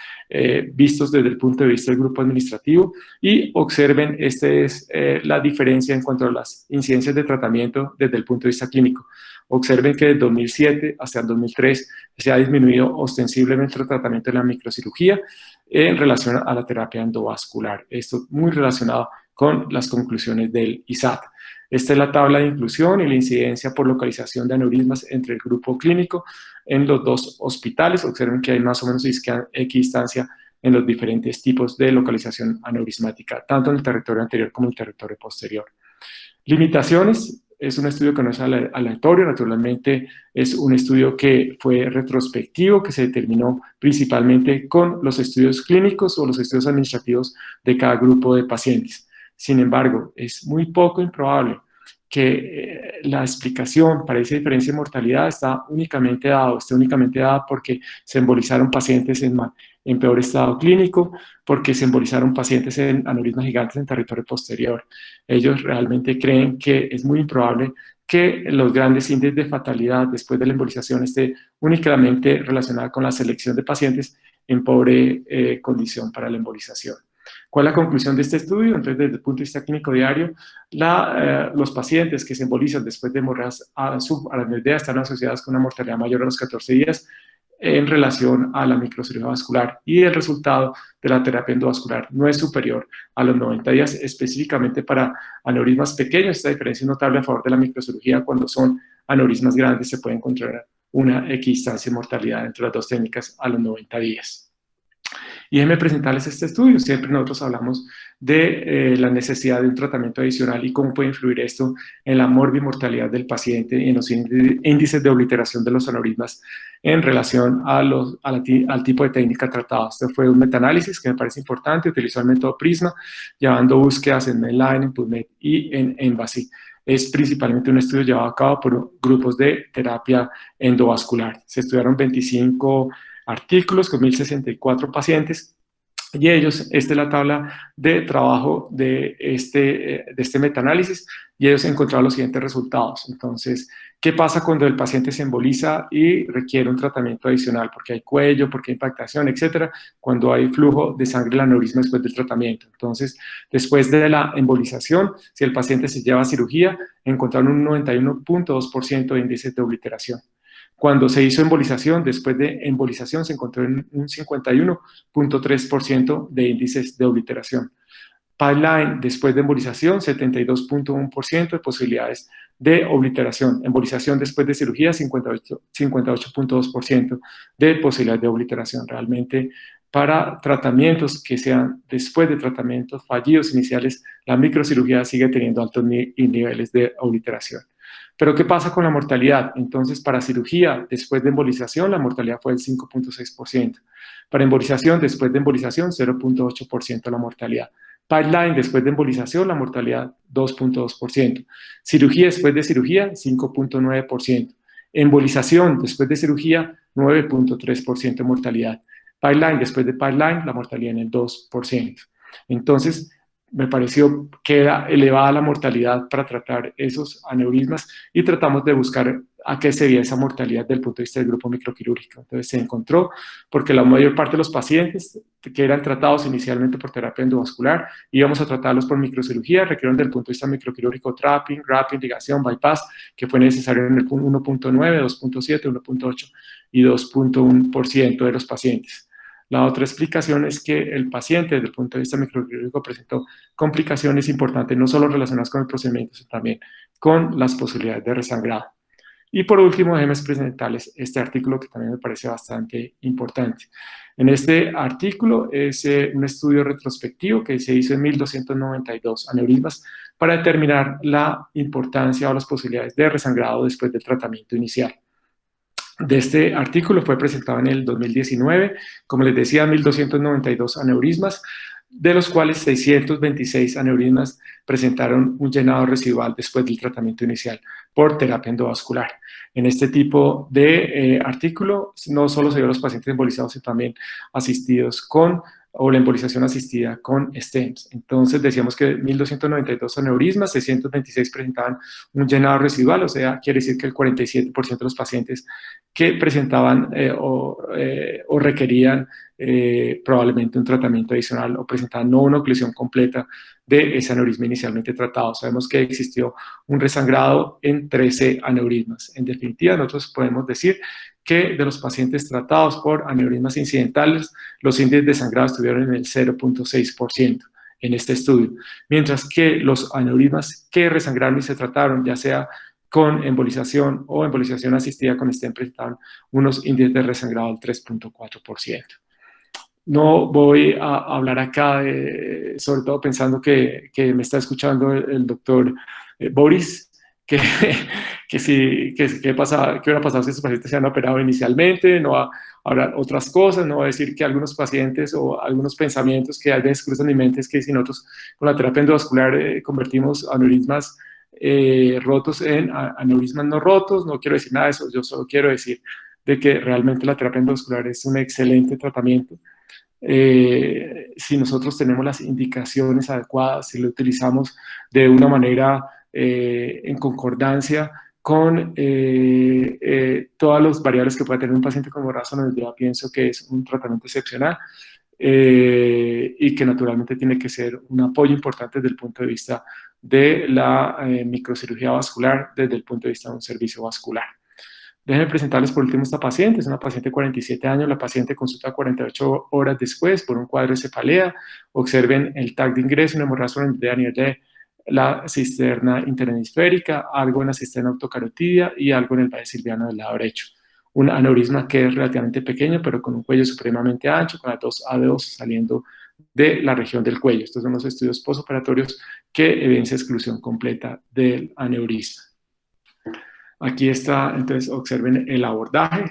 vistos desde el punto de vista del grupo administrativo y observen, esta es la diferencia en cuanto a las incidencias de tratamiento desde el punto de vista clínico. Observen que desde 2007 hasta el 2003 se ha disminuido ostensiblemente el tratamiento de la microcirugía en relación a la terapia endovascular. Esto muy relacionado con las conclusiones del ISAT. Esta es la tabla de inclusión y la incidencia por localización de aneurismas entre el grupo clínico en los 2 hospitales. Observen que hay más o menos equidistancia en los diferentes tipos de localización aneurismática, tanto en el territorio anterior como en el territorio posterior. Limitaciones. Es un estudio que no es aleatorio, naturalmente es un estudio que fue retrospectivo, que se determinó principalmente con los estudios clínicos o los estudios administrativos de cada grupo de pacientes. Sin embargo, es muy poco improbable que la explicación para esa diferencia de mortalidad esté únicamente dada porque se embolizaron pacientes en peor estado clínico, porque se embolizaron pacientes en aneurismas gigantes en territorio posterior. Ellos realmente creen que es muy improbable que los grandes índices de fatalidad después de la embolización esté únicamente relacionada con la selección de pacientes en pobre condición para la embolización. ¿Cuál es la conclusión de este estudio? Entonces, desde el punto de vista clínico diario, los pacientes que se embolizan después de hemorragias subaracnoideas están asociados con una mortalidad mayor a los 14 días en relación a la microcirugía vascular y el resultado de la terapia endovascular no es superior a los 90 días, específicamente para aneurismas pequeños. Esta diferencia es notable a favor de la microcirugía. Cuando son aneurismas grandes se puede encontrar una equidistancia de mortalidad entre las 2 técnicas a los 90 días. Y déjenme presentarles este estudio. Siempre nosotros hablamos de la necesidad de un tratamiento adicional y cómo puede influir esto en la morbimortalidad del paciente y en los índices de obliteración de los aneurismas en relación al tipo de técnica tratada. Este fue un metaanálisis que me parece importante. Utilizó el método PRISMA, llevando búsquedas en Medline, en PubMed y en Embassy. Es principalmente un estudio llevado a cabo por grupos de terapia endovascular. Se estudiaron 25 artículos con 1.064 pacientes y ellos, esta es la tabla de trabajo de este metaanálisis y ellos encontraron los siguientes resultados. Entonces, ¿qué pasa cuando el paciente se emboliza y requiere un tratamiento adicional? Porque hay cuello, porque hay impactación, etcétera, cuando hay flujo de sangre del aneurisma después del tratamiento. Entonces, después de la embolización, si el paciente se lleva a cirugía, encontraron un 91.2% de índice de obliteración. Cuando se hizo embolización, después de embolización se encontró en un 51.3% de índices de obliteración. Pipeline, después de embolización, 72.1% de posibilidades de obliteración. Embolización después de cirugía, 58.2% de posibilidades de obliteración. Realmente, para tratamientos que sean después de tratamientos fallidos iniciales, la microcirugía sigue teniendo altos niveles de obliteración. Pero ¿qué pasa con la mortalidad? Entonces, para cirugía después de embolización, la mortalidad fue del 5.6%. Para embolización, después de embolización, 0.8% la mortalidad. Pipeline después de embolización, la mortalidad 2.2%. Cirugía después de cirugía, 5.9%. Embolización después de cirugía, 9.3% de mortalidad. Pipeline después de pipeline, la mortalidad en el 2%. Entonces, me pareció que era elevada la mortalidad para tratar esos aneurismas y tratamos de buscar a qué se debía esa mortalidad desde el punto de vista del grupo microquirúrgico. Entonces se encontró porque la mayor parte de los pacientes que eran tratados inicialmente por terapia endovascular, íbamos a tratarlos por microcirugía, requirieron desde el punto de vista microquirúrgico trapping, grafting, ligación, bypass, que fue necesario en el 1.9, 2.7, 1.8 y 2.1% de los pacientes. La otra explicación es que el paciente, desde el punto de vista microquirúrgico, presentó complicaciones importantes, no solo relacionadas con el procedimiento, sino también con las posibilidades de resangrado. Y por último, déjenme presentarles este artículo que también me parece bastante importante. En este artículo es un estudio retrospectivo que se hizo en 1292 aneurismas para determinar la importancia o las posibilidades de resangrado después del tratamiento inicial. De este artículo fue presentado en el 2019, como les decía, 1292 aneurismas, de los cuales 626 aneurismas presentaron un llenado residual después del tratamiento inicial por terapia endovascular. En este tipo de artículo no solo se dio a los pacientes embolizados, sino también asistidos con o la embolización asistida con stents. Entonces decíamos que 1.292 aneurismas, 626 presentaban un llenado residual, o sea, quiere decir que el 47% de los pacientes que presentaban o requerían probablemente un tratamiento adicional o presentaban no una oclusión completa de ese aneurisma inicialmente tratado. Sabemos que existió un resangrado en 13 aneurismas. En definitiva, nosotros podemos decir que de los pacientes tratados por aneurismas incidentales, los índices de sangrado estuvieron en el 0.6% en este estudio, mientras que los aneurismas que resangraron y se trataron, ya sea con embolización o embolización asistida con stent, presentaban unos índices de resangrado del 3.4%. No voy a hablar acá, sobre todo pensando que me está escuchando el doctor Boris, que, que hubiera pasado si estos pacientes se han operado inicialmente, no va a hablar otras cosas, no va a decir que algunos pacientes o algunos pensamientos que a veces cruzan mi mente es que si nosotros con la terapia endovascular convertimos aneurismas rotos en aneurismas no rotos, no quiero decir nada de eso, yo solo quiero decir de que realmente la terapia endovascular es un excelente tratamiento. Si nosotros tenemos las indicaciones adecuadas, si lo utilizamos de una manera en concordancia con todas las variables que pueda tener un paciente con hemorragia aneurysmática, pienso que es un tratamiento excepcional y que naturalmente tiene que ser un apoyo importante desde el punto de vista de la microcirugía vascular, desde el punto de vista de un servicio vascular. Déjenme presentarles por último esta paciente. Es una paciente de 47 años. La paciente consulta 48 horas después por un cuadro de cefalea. Observen el TAC de ingreso, una hemorragia a nivel de la cisterna interhemisférica, algo en la cisterna autocarotidia y algo en el valle silviano del lado derecho. Un aneurisma que es relativamente pequeño, pero con un cuello supremamente ancho, con las dos AD2 saliendo de la región del cuello. Estos son los estudios postoperatorios que evidencian exclusión completa del aneurisma. Aquí está, entonces observen el abordaje.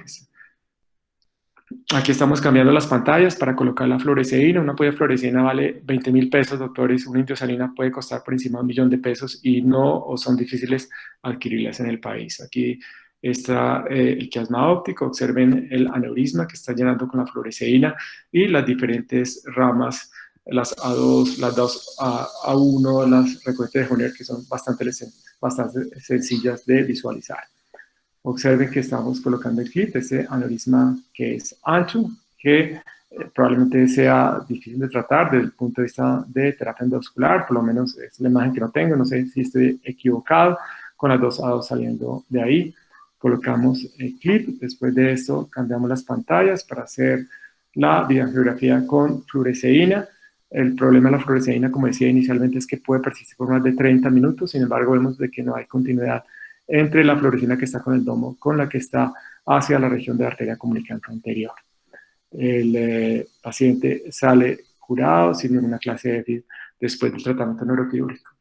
Aquí estamos cambiando las pantallas para colocar la fluoresceína. Una ampolla de fluoresceína vale 20.000 pesos, doctores. Una indiosalina puede costar por encima de 1.000.000 de pesos y no o son difíciles adquirirlas en el país. Aquí está el quiasma óptico. Observen el aneurisma que está llenando con la fluoresceína y las diferentes ramas, las A2, las 2A1, las recurrentes de Honer, que son bastante sencillas de visualizar. Observen que estamos colocando el clip de este aneurisma que es ancho, que probablemente sea difícil de tratar desde el punto de vista de terapia endovascular, por lo menos es la imagen que no tengo, no sé si estoy equivocado, con las dos A2 saliendo de ahí. Colocamos el clip, después de esto cambiamos las pantallas para hacer la videoangiografía con fluoresceína. El problema de la fluoresceína, como decía inicialmente, es que puede persistir por más de 30 minutos, sin embargo vemos de que no hay continuidad entre la fluoresceína que está con el domo con la que está hacia la región de la arteria comunicante anterior. El paciente sale curado sin ninguna clase de déficit después del tratamiento neuroquirúrgico.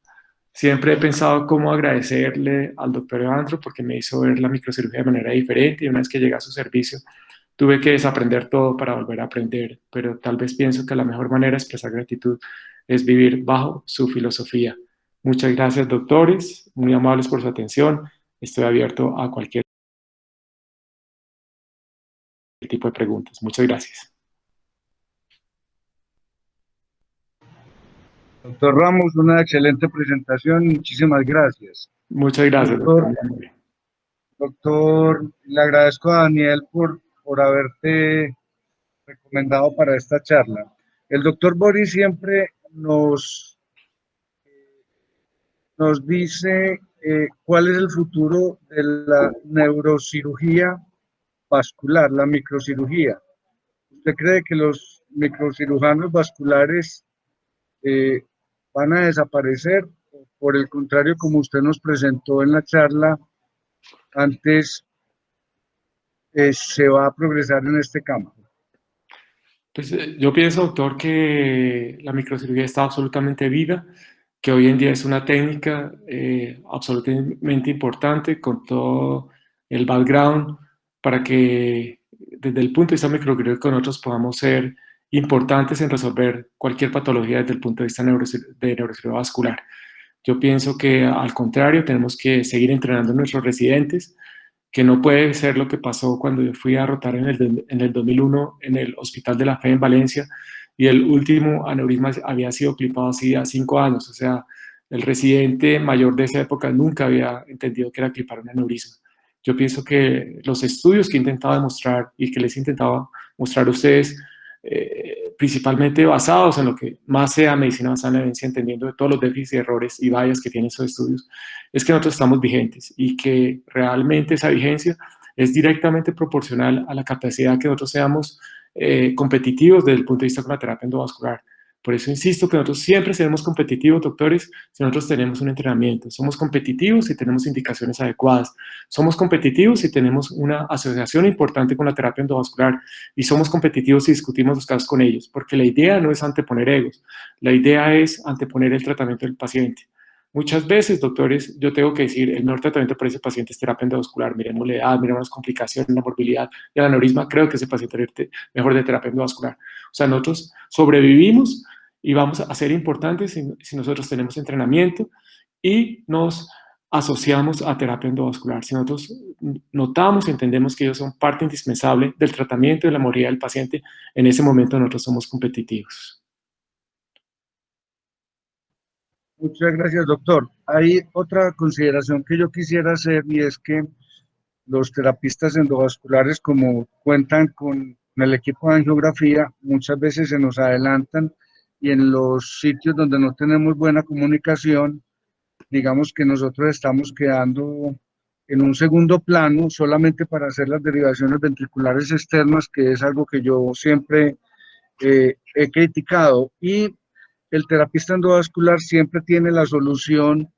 Siempre he pensado cómo agradecerle al doctor Evandro porque me hizo ver la microcirugía de manera diferente y una vez que llegué a su servicio tuve que desaprender todo para volver a aprender, pero tal vez pienso que la mejor manera de expresar gratitud es vivir bajo su filosofía. Muchas gracias, doctores, muy amables por su atención. Estoy abierto a cualquier tipo de preguntas. Muchas gracias. Doctor Ramos, una excelente presentación, muchísimas gracias. Muchas gracias, Doctor, doctor. doctor, le agradezco a Daniel por haberte recomendado para esta charla. El doctor Boris siempre nos dice cuál es el futuro de la neurocirugía vascular, la microcirugía. ¿Usted cree que los microcirujanos vasculares van a desaparecer? Por el contrario, como usted nos presentó en la charla antes, se va a progresar en este campo. Pues yo pienso, doctor, que la microcirugía está absolutamente viva, que hoy en día es una técnica absolutamente importante con todo el background para que desde el punto de vista microquirúrgico nosotros podamos ser importantes en resolver cualquier patología desde el punto de vista de neurocirugía vascular. Yo pienso que al contrario tenemos que seguir entrenando a nuestros residentes, que no puede ser lo que pasó cuando yo fui a rotar en el 2001 en el Hospital de la Fe en Valencia y el último aneurisma había sido clipado hacía 5 años. O sea, el residente mayor de esa época nunca había entendido que era clipar un aneurisma. Yo pienso que los estudios que he intentado demostrar y que les he intentado mostrar a ustedes, principalmente basados en lo que más sea medicina basada en la evidencia, entendiendo de todos los déficits, errores y fallas que tienen esos estudios, es que nosotros estamos vigentes y que realmente esa vigencia es directamente proporcional a la capacidad que nosotros seamos competitivos desde el punto de vista de la terapia endovascular. Por eso insisto que nosotros siempre seremos competitivos, doctores, si nosotros tenemos un entrenamiento. Somos competitivos si tenemos indicaciones adecuadas. Somos competitivos si tenemos una asociación importante con la terapia endovascular. Y somos competitivos si discutimos los casos con ellos. Porque la idea no es anteponer egos. La idea es anteponer el tratamiento del paciente. Muchas veces, doctores, yo tengo que decir, el mejor tratamiento para ese paciente es terapia endovascular. Miremos la edad, miremos las complicaciones, la morbilidad y el aneurisma. Creo que ese paciente es mejor de terapia endovascular. O sea, nosotros sobrevivimos y vamos a ser importantes si nosotros tenemos entrenamiento y nos asociamos a terapia endovascular. Si nosotros notamos y entendemos que ellos son parte indispensable del tratamiento y de la movilidad del paciente, en ese momento nosotros somos competitivos. Muchas gracias, doctor. Hay otra consideración que yo quisiera hacer y es que los terapistas endovasculares, como cuentan con el equipo de angiografía, muchas veces se nos adelantan y en los sitios donde no tenemos buena comunicación, digamos que nosotros estamos quedando en un segundo plano solamente para hacer las derivaciones ventriculares externas, que es algo que yo siempre he criticado. Y el terapista endovascular siempre tiene la solución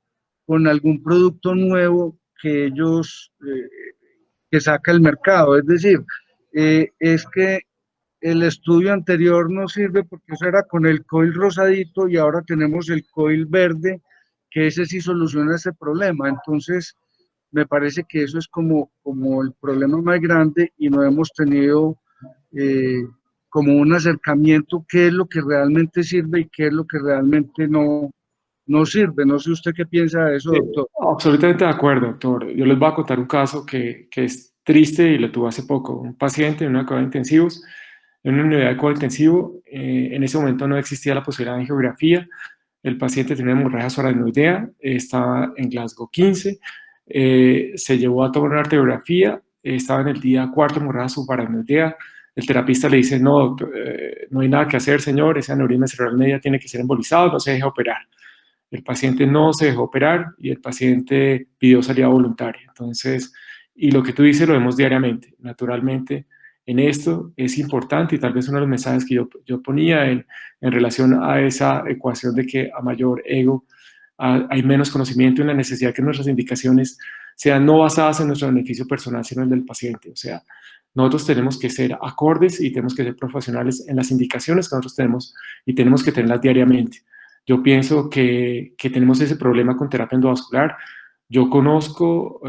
con algún producto nuevo que ellos que saca el mercado. Es decir, es que el estudio anterior no sirve porque eso era con el coil rosadito y ahora tenemos el coil verde, que ese sí soluciona ese problema. Entonces, me parece que eso es como el problema más grande y no hemos tenido como un acercamiento, qué es lo que realmente sirve y qué es lo que realmente no sirve. No sé usted qué piensa de eso, doctor. Absolutamente de acuerdo, doctor. Yo les voy a contar un caso que es triste y lo tuve hace poco. Un paciente en una cuidado de intensivos, en una unidad de cuidado intensivo, en ese momento no existía la posibilidad de angiografía. El paciente tenía hemorragia subaracnoidea, estaba en Glasgow 15, se llevó a tomar una radiografía, estaba en el día cuarto hemorragia subaracnoidea. El terapista le dice, no, doctor, no hay nada que hacer, señor, ese aneurisma cerebral media tiene que ser embolizado, no se deje operar. El paciente no se dejó operar y el paciente pidió salida voluntaria. Entonces, y lo que tú dices lo vemos diariamente. Naturalmente, en esto es importante y tal vez uno de los mensajes que yo ponía en relación a esa ecuación de que a mayor ego hay menos conocimiento en la necesidad que nuestras indicaciones sean no basadas en nuestro beneficio personal, sino en el del paciente. O sea, nosotros tenemos que ser acordes y tenemos que ser profesionales en las indicaciones que nosotros tenemos y tenemos que tenerlas diariamente. Yo pienso que tenemos ese problema con terapia endovascular. Yo conozco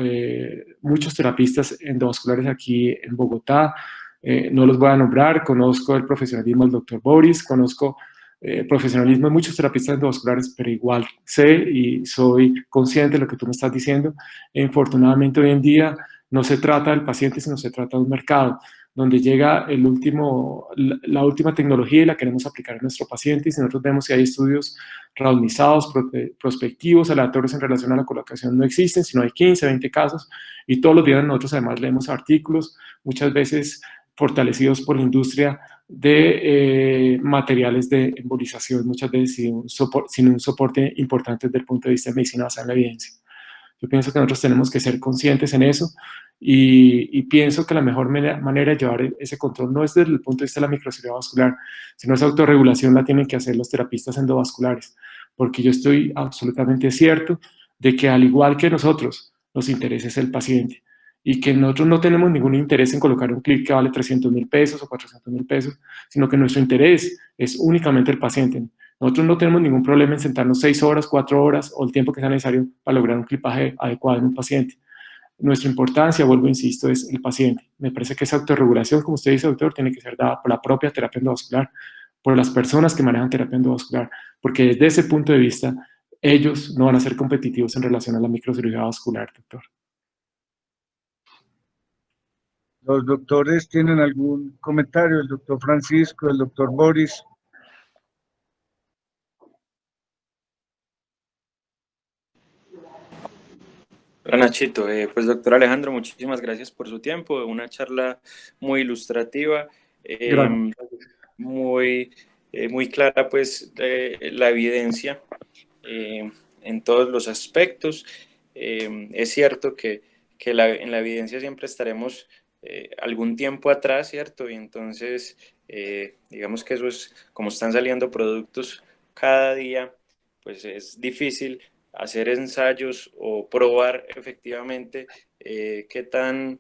muchos terapistas endovasculares aquí en Bogotá, no los voy a nombrar, conozco el profesionalismo del doctor Boris, conozco el profesionalismo de muchos terapistas endovasculares, pero igual sé y soy consciente de lo que tú me estás diciendo. Infortunadamente hoy en día no se trata del paciente, sino se trata de un mercado donde llega la última tecnología y la queremos aplicar a nuestro paciente, y si nosotros vemos que hay estudios randomizados, prospectivos, aleatorios en relación a la colocación no existen, sino hay 15, 20 casos, y todos los días nosotros además leemos artículos, muchas veces fortalecidos por la industria de materiales de embolización, muchas veces sin un soporte importante desde el punto de vista de medicina basada en la evidencia. Yo pienso que nosotros tenemos que ser conscientes en eso y pienso que la mejor manera de llevar ese control no es desde el punto de vista de la microcirugía vascular, sino esa autorregulación la tienen que hacer los terapistas endovasculares, porque yo estoy absolutamente cierto de que al igual que nosotros, nos interesa es el paciente y que nosotros no tenemos ningún interés en colocar un clip que vale 300.000 pesos o 400.000 pesos, sino que nuestro interés es únicamente el paciente. Nosotros no tenemos ningún problema en sentarnos 6 horas, 4 horas o el tiempo que sea necesario para lograr un clipaje adecuado en un paciente. Nuestra importancia, vuelvo, insisto, es el paciente. Me parece que esa autorregulación, como usted dice, doctor, tiene que ser dada por la propia terapia endovascular, por las personas que manejan terapia endovascular, porque desde ese punto de vista, ellos no van a ser competitivos en relación a la microcirugía vascular, doctor. ¿Los doctores tienen algún comentario? El doctor Francisco, el doctor Boris. Hola Nachito, pues doctor Alejandro, muchísimas gracias por su tiempo, una charla muy ilustrativa, muy clara pues la evidencia en todos los aspectos. Es cierto que en la evidencia siempre estaremos algún tiempo atrás, ¿cierto? Y entonces digamos que eso es, como están saliendo productos cada día, pues es difícil hacer ensayos o probar efectivamente qué tan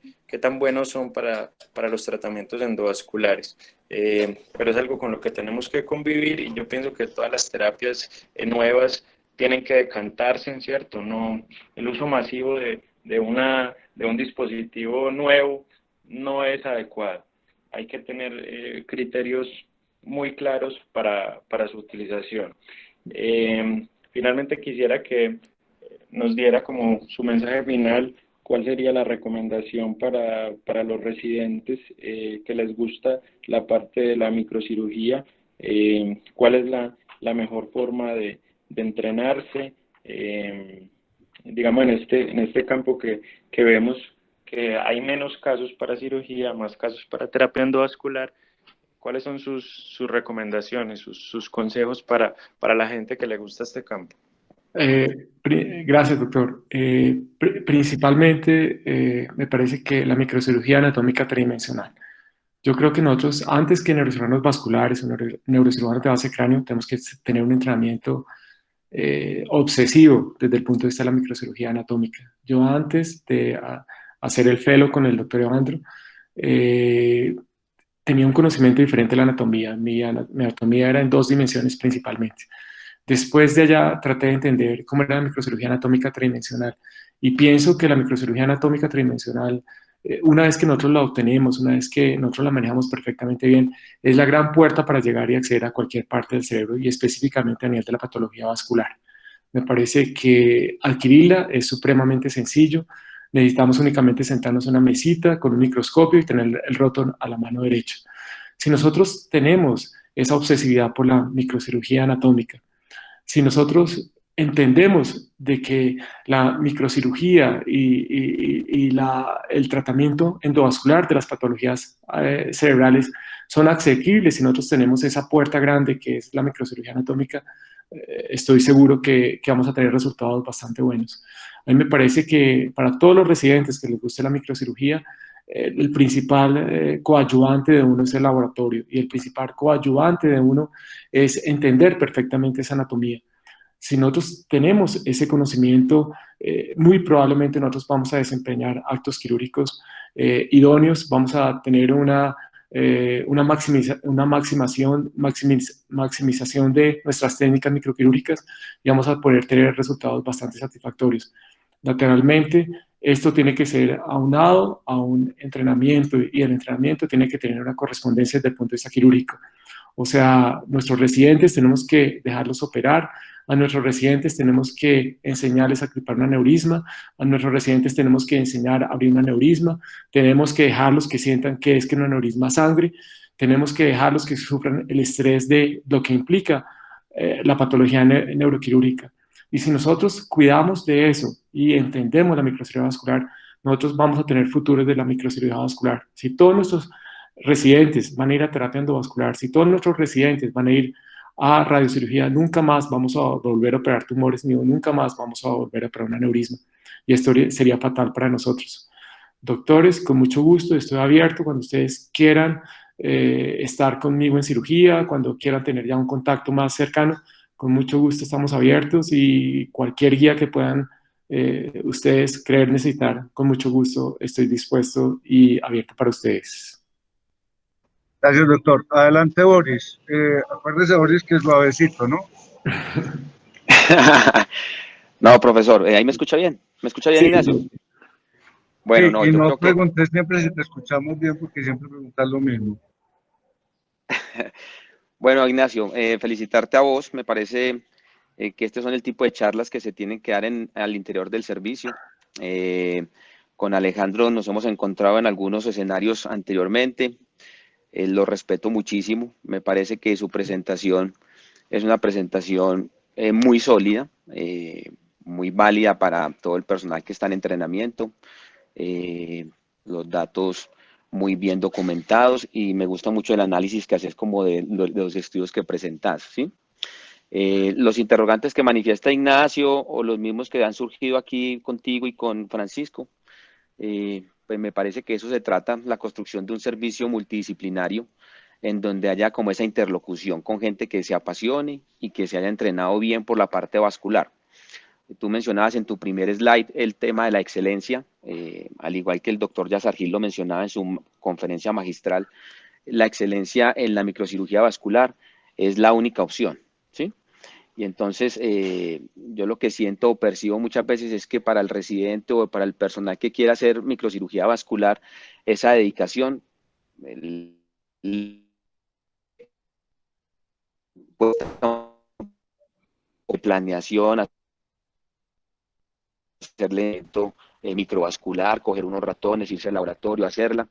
buenos son para los tratamientos endovasculares. Pero es algo con lo que tenemos que convivir y yo pienso que todas las terapias nuevas tienen que decantarse, ¿cierto? No, el uso masivo de un dispositivo nuevo no es adecuado. Hay que tener criterios muy claros para su utilización. Finalmente quisiera que nos diera como su mensaje final, cuál sería la recomendación para los residentes que les gusta la parte de la microcirugía, cuál es la mejor forma de entrenarse, digamos en este campo que vemos que hay menos casos para cirugía, más casos para terapia endovascular. ¿Cuáles son sus recomendaciones, sus consejos para la gente que le gusta este campo? Gracias, doctor. Principalmente me parece que la microcirugía anatómica tridimensional. Yo creo que nosotros, antes que neurocirujanos vasculares o neurocirujanos de base de cráneo, tenemos que tener un entrenamiento obsesivo desde el punto de vista de la microcirugía anatómica. Yo antes de hacer el fellow con el doctor Evandro, tenía un conocimiento diferente de la anatomía. Mi anatomía era en 2 dimensiones principalmente. Después de allá traté de entender cómo era la microcirugía anatómica tridimensional y pienso que la microcirugía anatómica tridimensional, una vez que nosotros la obtenemos, una vez que nosotros la manejamos perfectamente bien, es la gran puerta para llegar y acceder a cualquier parte del cerebro y específicamente a nivel de la patología vascular. Me parece que adquirirla es supremamente sencillo. Necesitamos únicamente sentarnos en una mesita con un microscopio y tener el rotor a la mano derecha. Si nosotros tenemos esa obsesividad por la microcirugía anatómica, si nosotros entendemos de que la microcirugía y el tratamiento endovascular de las patologías cerebrales son asequibles, si nosotros tenemos esa puerta grande que es la microcirugía anatómica, estoy seguro que vamos a tener resultados bastante buenos. A mí me parece que para todos los residentes que les guste la microcirugía, el principal coadyuvante de uno es el laboratorio y el principal coadyuvante de uno es entender perfectamente esa anatomía. Si nosotros tenemos ese conocimiento, muy probablemente nosotros vamos a desempeñar actos quirúrgicos idóneos, vamos a tener una maximización de nuestras técnicas microquirúrgicas y vamos a poder tener resultados bastante satisfactorios. Lateralmente, esto tiene que ser aunado a un entrenamiento y el entrenamiento tiene que tener una correspondencia desde el punto de vista quirúrgico. O sea, nuestros residentes tenemos que dejarlos operar, a nuestros residentes tenemos que enseñarles a clipar un aneurisma, a nuestros residentes tenemos que enseñar a abrir un aneurisma, tenemos que dejarlos que sientan que es que un aneurisma sangre, tenemos que dejarlos que sufran el estrés de lo que implica la patología neuroquirúrgica. Y si nosotros cuidamos de eso y entendemos la microcirugía vascular, nosotros vamos a tener futuros de la microcirugía vascular. Si todos nuestros residentes van a ir a terapia endovascular, si todos nuestros residentes van a ir a radiocirugía, nunca más vamos a volver a operar tumores, ni nunca más vamos a volver a operar un aneurisma. Y esto sería fatal para nosotros. Doctores, con mucho gusto, estoy abierto cuando ustedes quieran estar conmigo en cirugía, cuando quieran tener ya un contacto más cercano, con mucho gusto estamos abiertos y cualquier guía que puedan ustedes creer necesitar, con mucho gusto estoy dispuesto y abierto para ustedes. Gracias, doctor. Adelante, Boris. Acuérdese, Boris, que es suavecito, ¿no? No, profesor, ¿ahí me escucha bien? ¿Me escucha bien, Sí, Ignacio? Bueno, Sí, no, y yo no creo que... pregunté siempre si te escuchamos bien, porque siempre preguntas lo mismo. Bueno, Ignacio, felicitarte a vos. Me parece que estos son el tipo de charlas que se tienen que dar al interior del servicio. Con Alejandro nos hemos encontrado en algunos escenarios anteriormente. Lo respeto muchísimo. Me parece que su presentación es una presentación muy sólida, muy válida para todo el personal que está en entrenamiento. Los datos muy bien documentados y me gusta mucho el análisis que haces como de los estudios que presentas, ¿sí? Los interrogantes que manifiesta Ignacio o los mismos que han surgido aquí contigo y con Francisco, pues me parece que eso se trata, la construcción de un servicio multidisciplinario en donde haya como esa interlocución con gente que se apasione y que se haya entrenado bien por la parte vascular. Tú mencionabas en tu primer slide el tema de la excelencia, al igual que el doctor Yazar Gil lo mencionaba en su conferencia magistral, la excelencia en la microcirugía vascular es la única opción, ¿sí? Y entonces yo lo que siento o percibo muchas veces es que para el residente o para el personal que quiera hacer microcirugía vascular, esa dedicación, planeación, hacerle microvascular, coger unos ratones, irse al laboratorio, hacerla.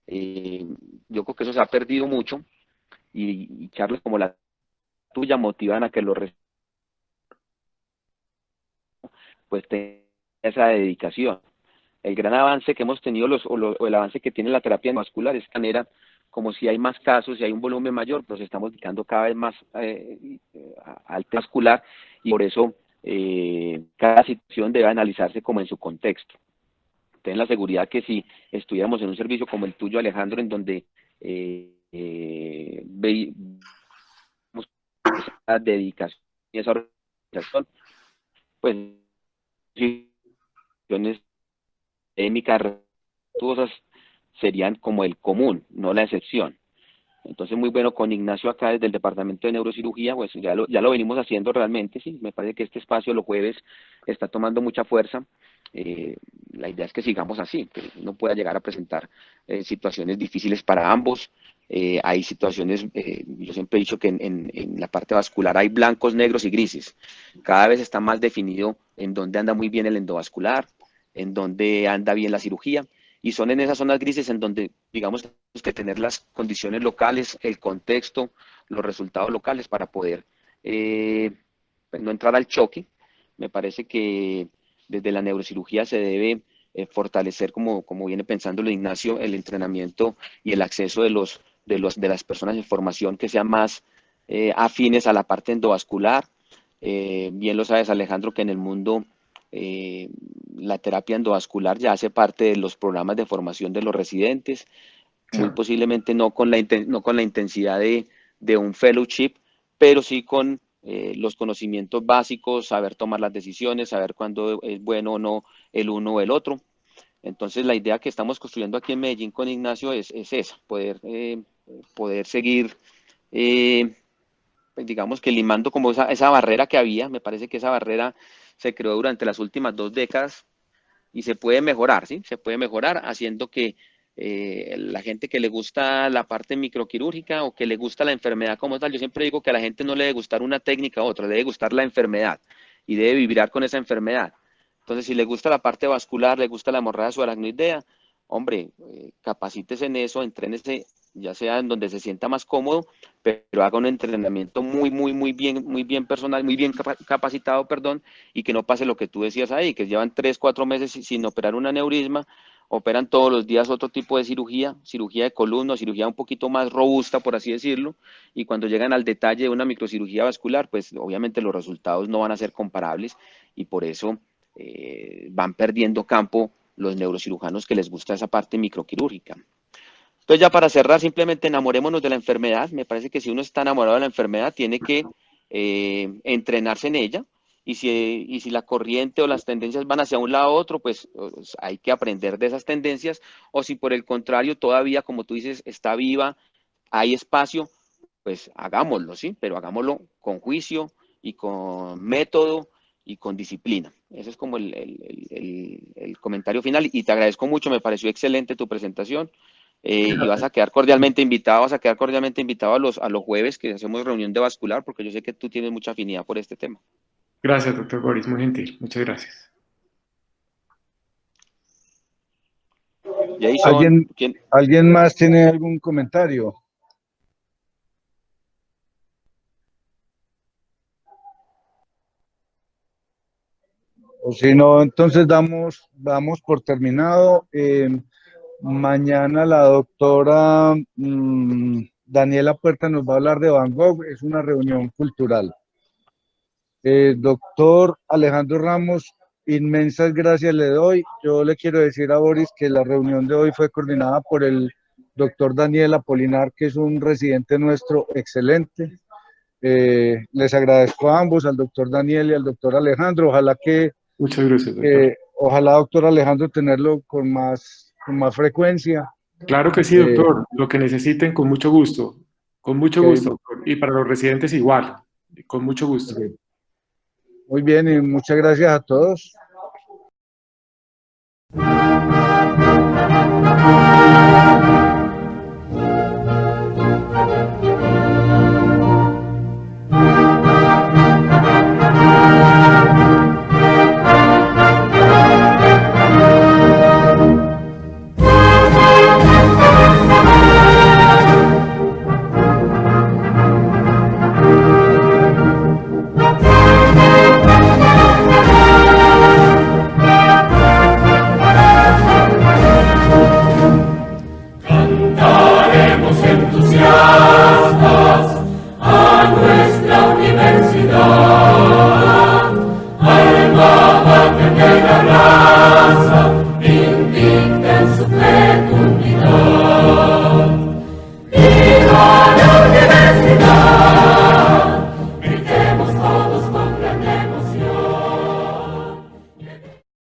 Yo creo que eso se ha perdido mucho y charlas como la tuya motivan a que los pues tengan esa dedicación. El gran avance que hemos tenido o el avance que tiene la terapia vascular es que manera como si hay más casos y hay un volumen mayor, pues estamos dedicando cada vez más al tema vascular y por eso cada situación debe analizarse como en su contexto. Ten la seguridad que si estuviéramos en un servicio como el tuyo, Alejandro, en donde veíamos esa dedicación y esa organización, pues situaciones endémicas, todas serían como el común, no la excepción. Entonces, muy bueno con Ignacio acá desde el Departamento de Neurocirugía, pues ya lo venimos haciendo realmente, sí, me parece que este espacio los jueves está tomando mucha fuerza. La idea es que sigamos así, que uno pueda llegar a presentar situaciones difíciles para ambos. Hay situaciones, yo siempre he dicho que en la parte vascular hay blancos, negros y grises. Cada vez está más definido en dónde anda muy bien el endovascular, en dónde anda bien la cirugía, y son en esas zonas grises en donde, digamos, tenemos que tener las condiciones locales, el contexto, los resultados locales para poder no entrar al choque. Me parece que desde la neurocirugía se debe fortalecer, como viene pensándolo Ignacio, el entrenamiento y el acceso de las personas en formación que sean más afines a la parte endovascular. Bien lo sabes, Alejandro, que en el mundo la terapia endovascular ya hace parte de los programas de formación de los residentes, muy posiblemente no con la intensidad de un fellowship, pero sí con los conocimientos básicos, saber tomar las decisiones, saber cuándo es bueno o no el uno o el otro. Entonces la idea que estamos construyendo aquí en Medellín con Ignacio es esa, poder seguir, pues digamos que limando como esa barrera que había. Me parece que esa barrera se creó durante las últimas 2 décadas y se puede mejorar, ¿sí? Se puede mejorar haciendo que la gente que le gusta la parte microquirúrgica o que le gusta la enfermedad como tal, yo siempre digo que a la gente no le debe gustar una técnica u otra, le debe gustar la enfermedad y debe vibrar con esa enfermedad. Entonces, si le gusta la parte vascular, le gusta la hemorragia subaracnoidea, hombre, capacítese en eso, entrénese, ya sea en donde se sienta más cómodo, pero haga un entrenamiento muy bien personal, muy bien capacitado, perdón, y que no pase lo que tú decías ahí, que llevan 3, 4 meses sin operar un aneurisma, operan todos los días otro tipo de cirugía, cirugía de columna, cirugía un poquito más robusta, por así decirlo, y cuando llegan al detalle de una microcirugía vascular, pues obviamente los resultados no van a ser comparables y por eso van perdiendo campo los neurocirujanos que les gusta esa parte microquirúrgica. Entonces ya para cerrar, simplemente enamorémonos de la enfermedad. Me parece que si uno está enamorado de la enfermedad, tiene que entrenarse en ella. Y si la corriente o las tendencias van hacia un lado u otro, pues hay que aprender de esas tendencias. O si por el contrario todavía, como tú dices, está viva, hay espacio, pues hagámoslo, ¿sí? Pero hagámoslo con juicio y con método y con disciplina. Ese es como el comentario final y te agradezco mucho, me pareció excelente tu presentación. Y vas a quedar cordialmente invitado, a los jueves que hacemos reunión de vascular, porque yo sé que tú tienes mucha afinidad por este tema. Gracias, doctor Boris, muy gentil. Muchas gracias. Jason, ¿Alguien más tiene algún comentario? O si no, entonces damos por terminado. Mañana la doctora Daniela Puerta nos va a hablar de Van Gogh, es una reunión cultural. Doctor Alejandro Ramos, inmensas gracias le doy. Yo le quiero decir a Boris que la reunión de hoy fue coordinada por el doctor Daniel Apolinar, que es un residente nuestro excelente. Les agradezco a ambos, al doctor Daniel y al doctor Alejandro. Ojalá que Muchas gracias, doctor. Ojalá, doctor Alejandro, tenerlo con más frecuencia. Claro que sí, doctor. Lo que necesiten, con mucho gusto. Con mucho gusto, doctor. Y para los residentes igual, con mucho gusto. Muy bien, y muchas gracias a todos.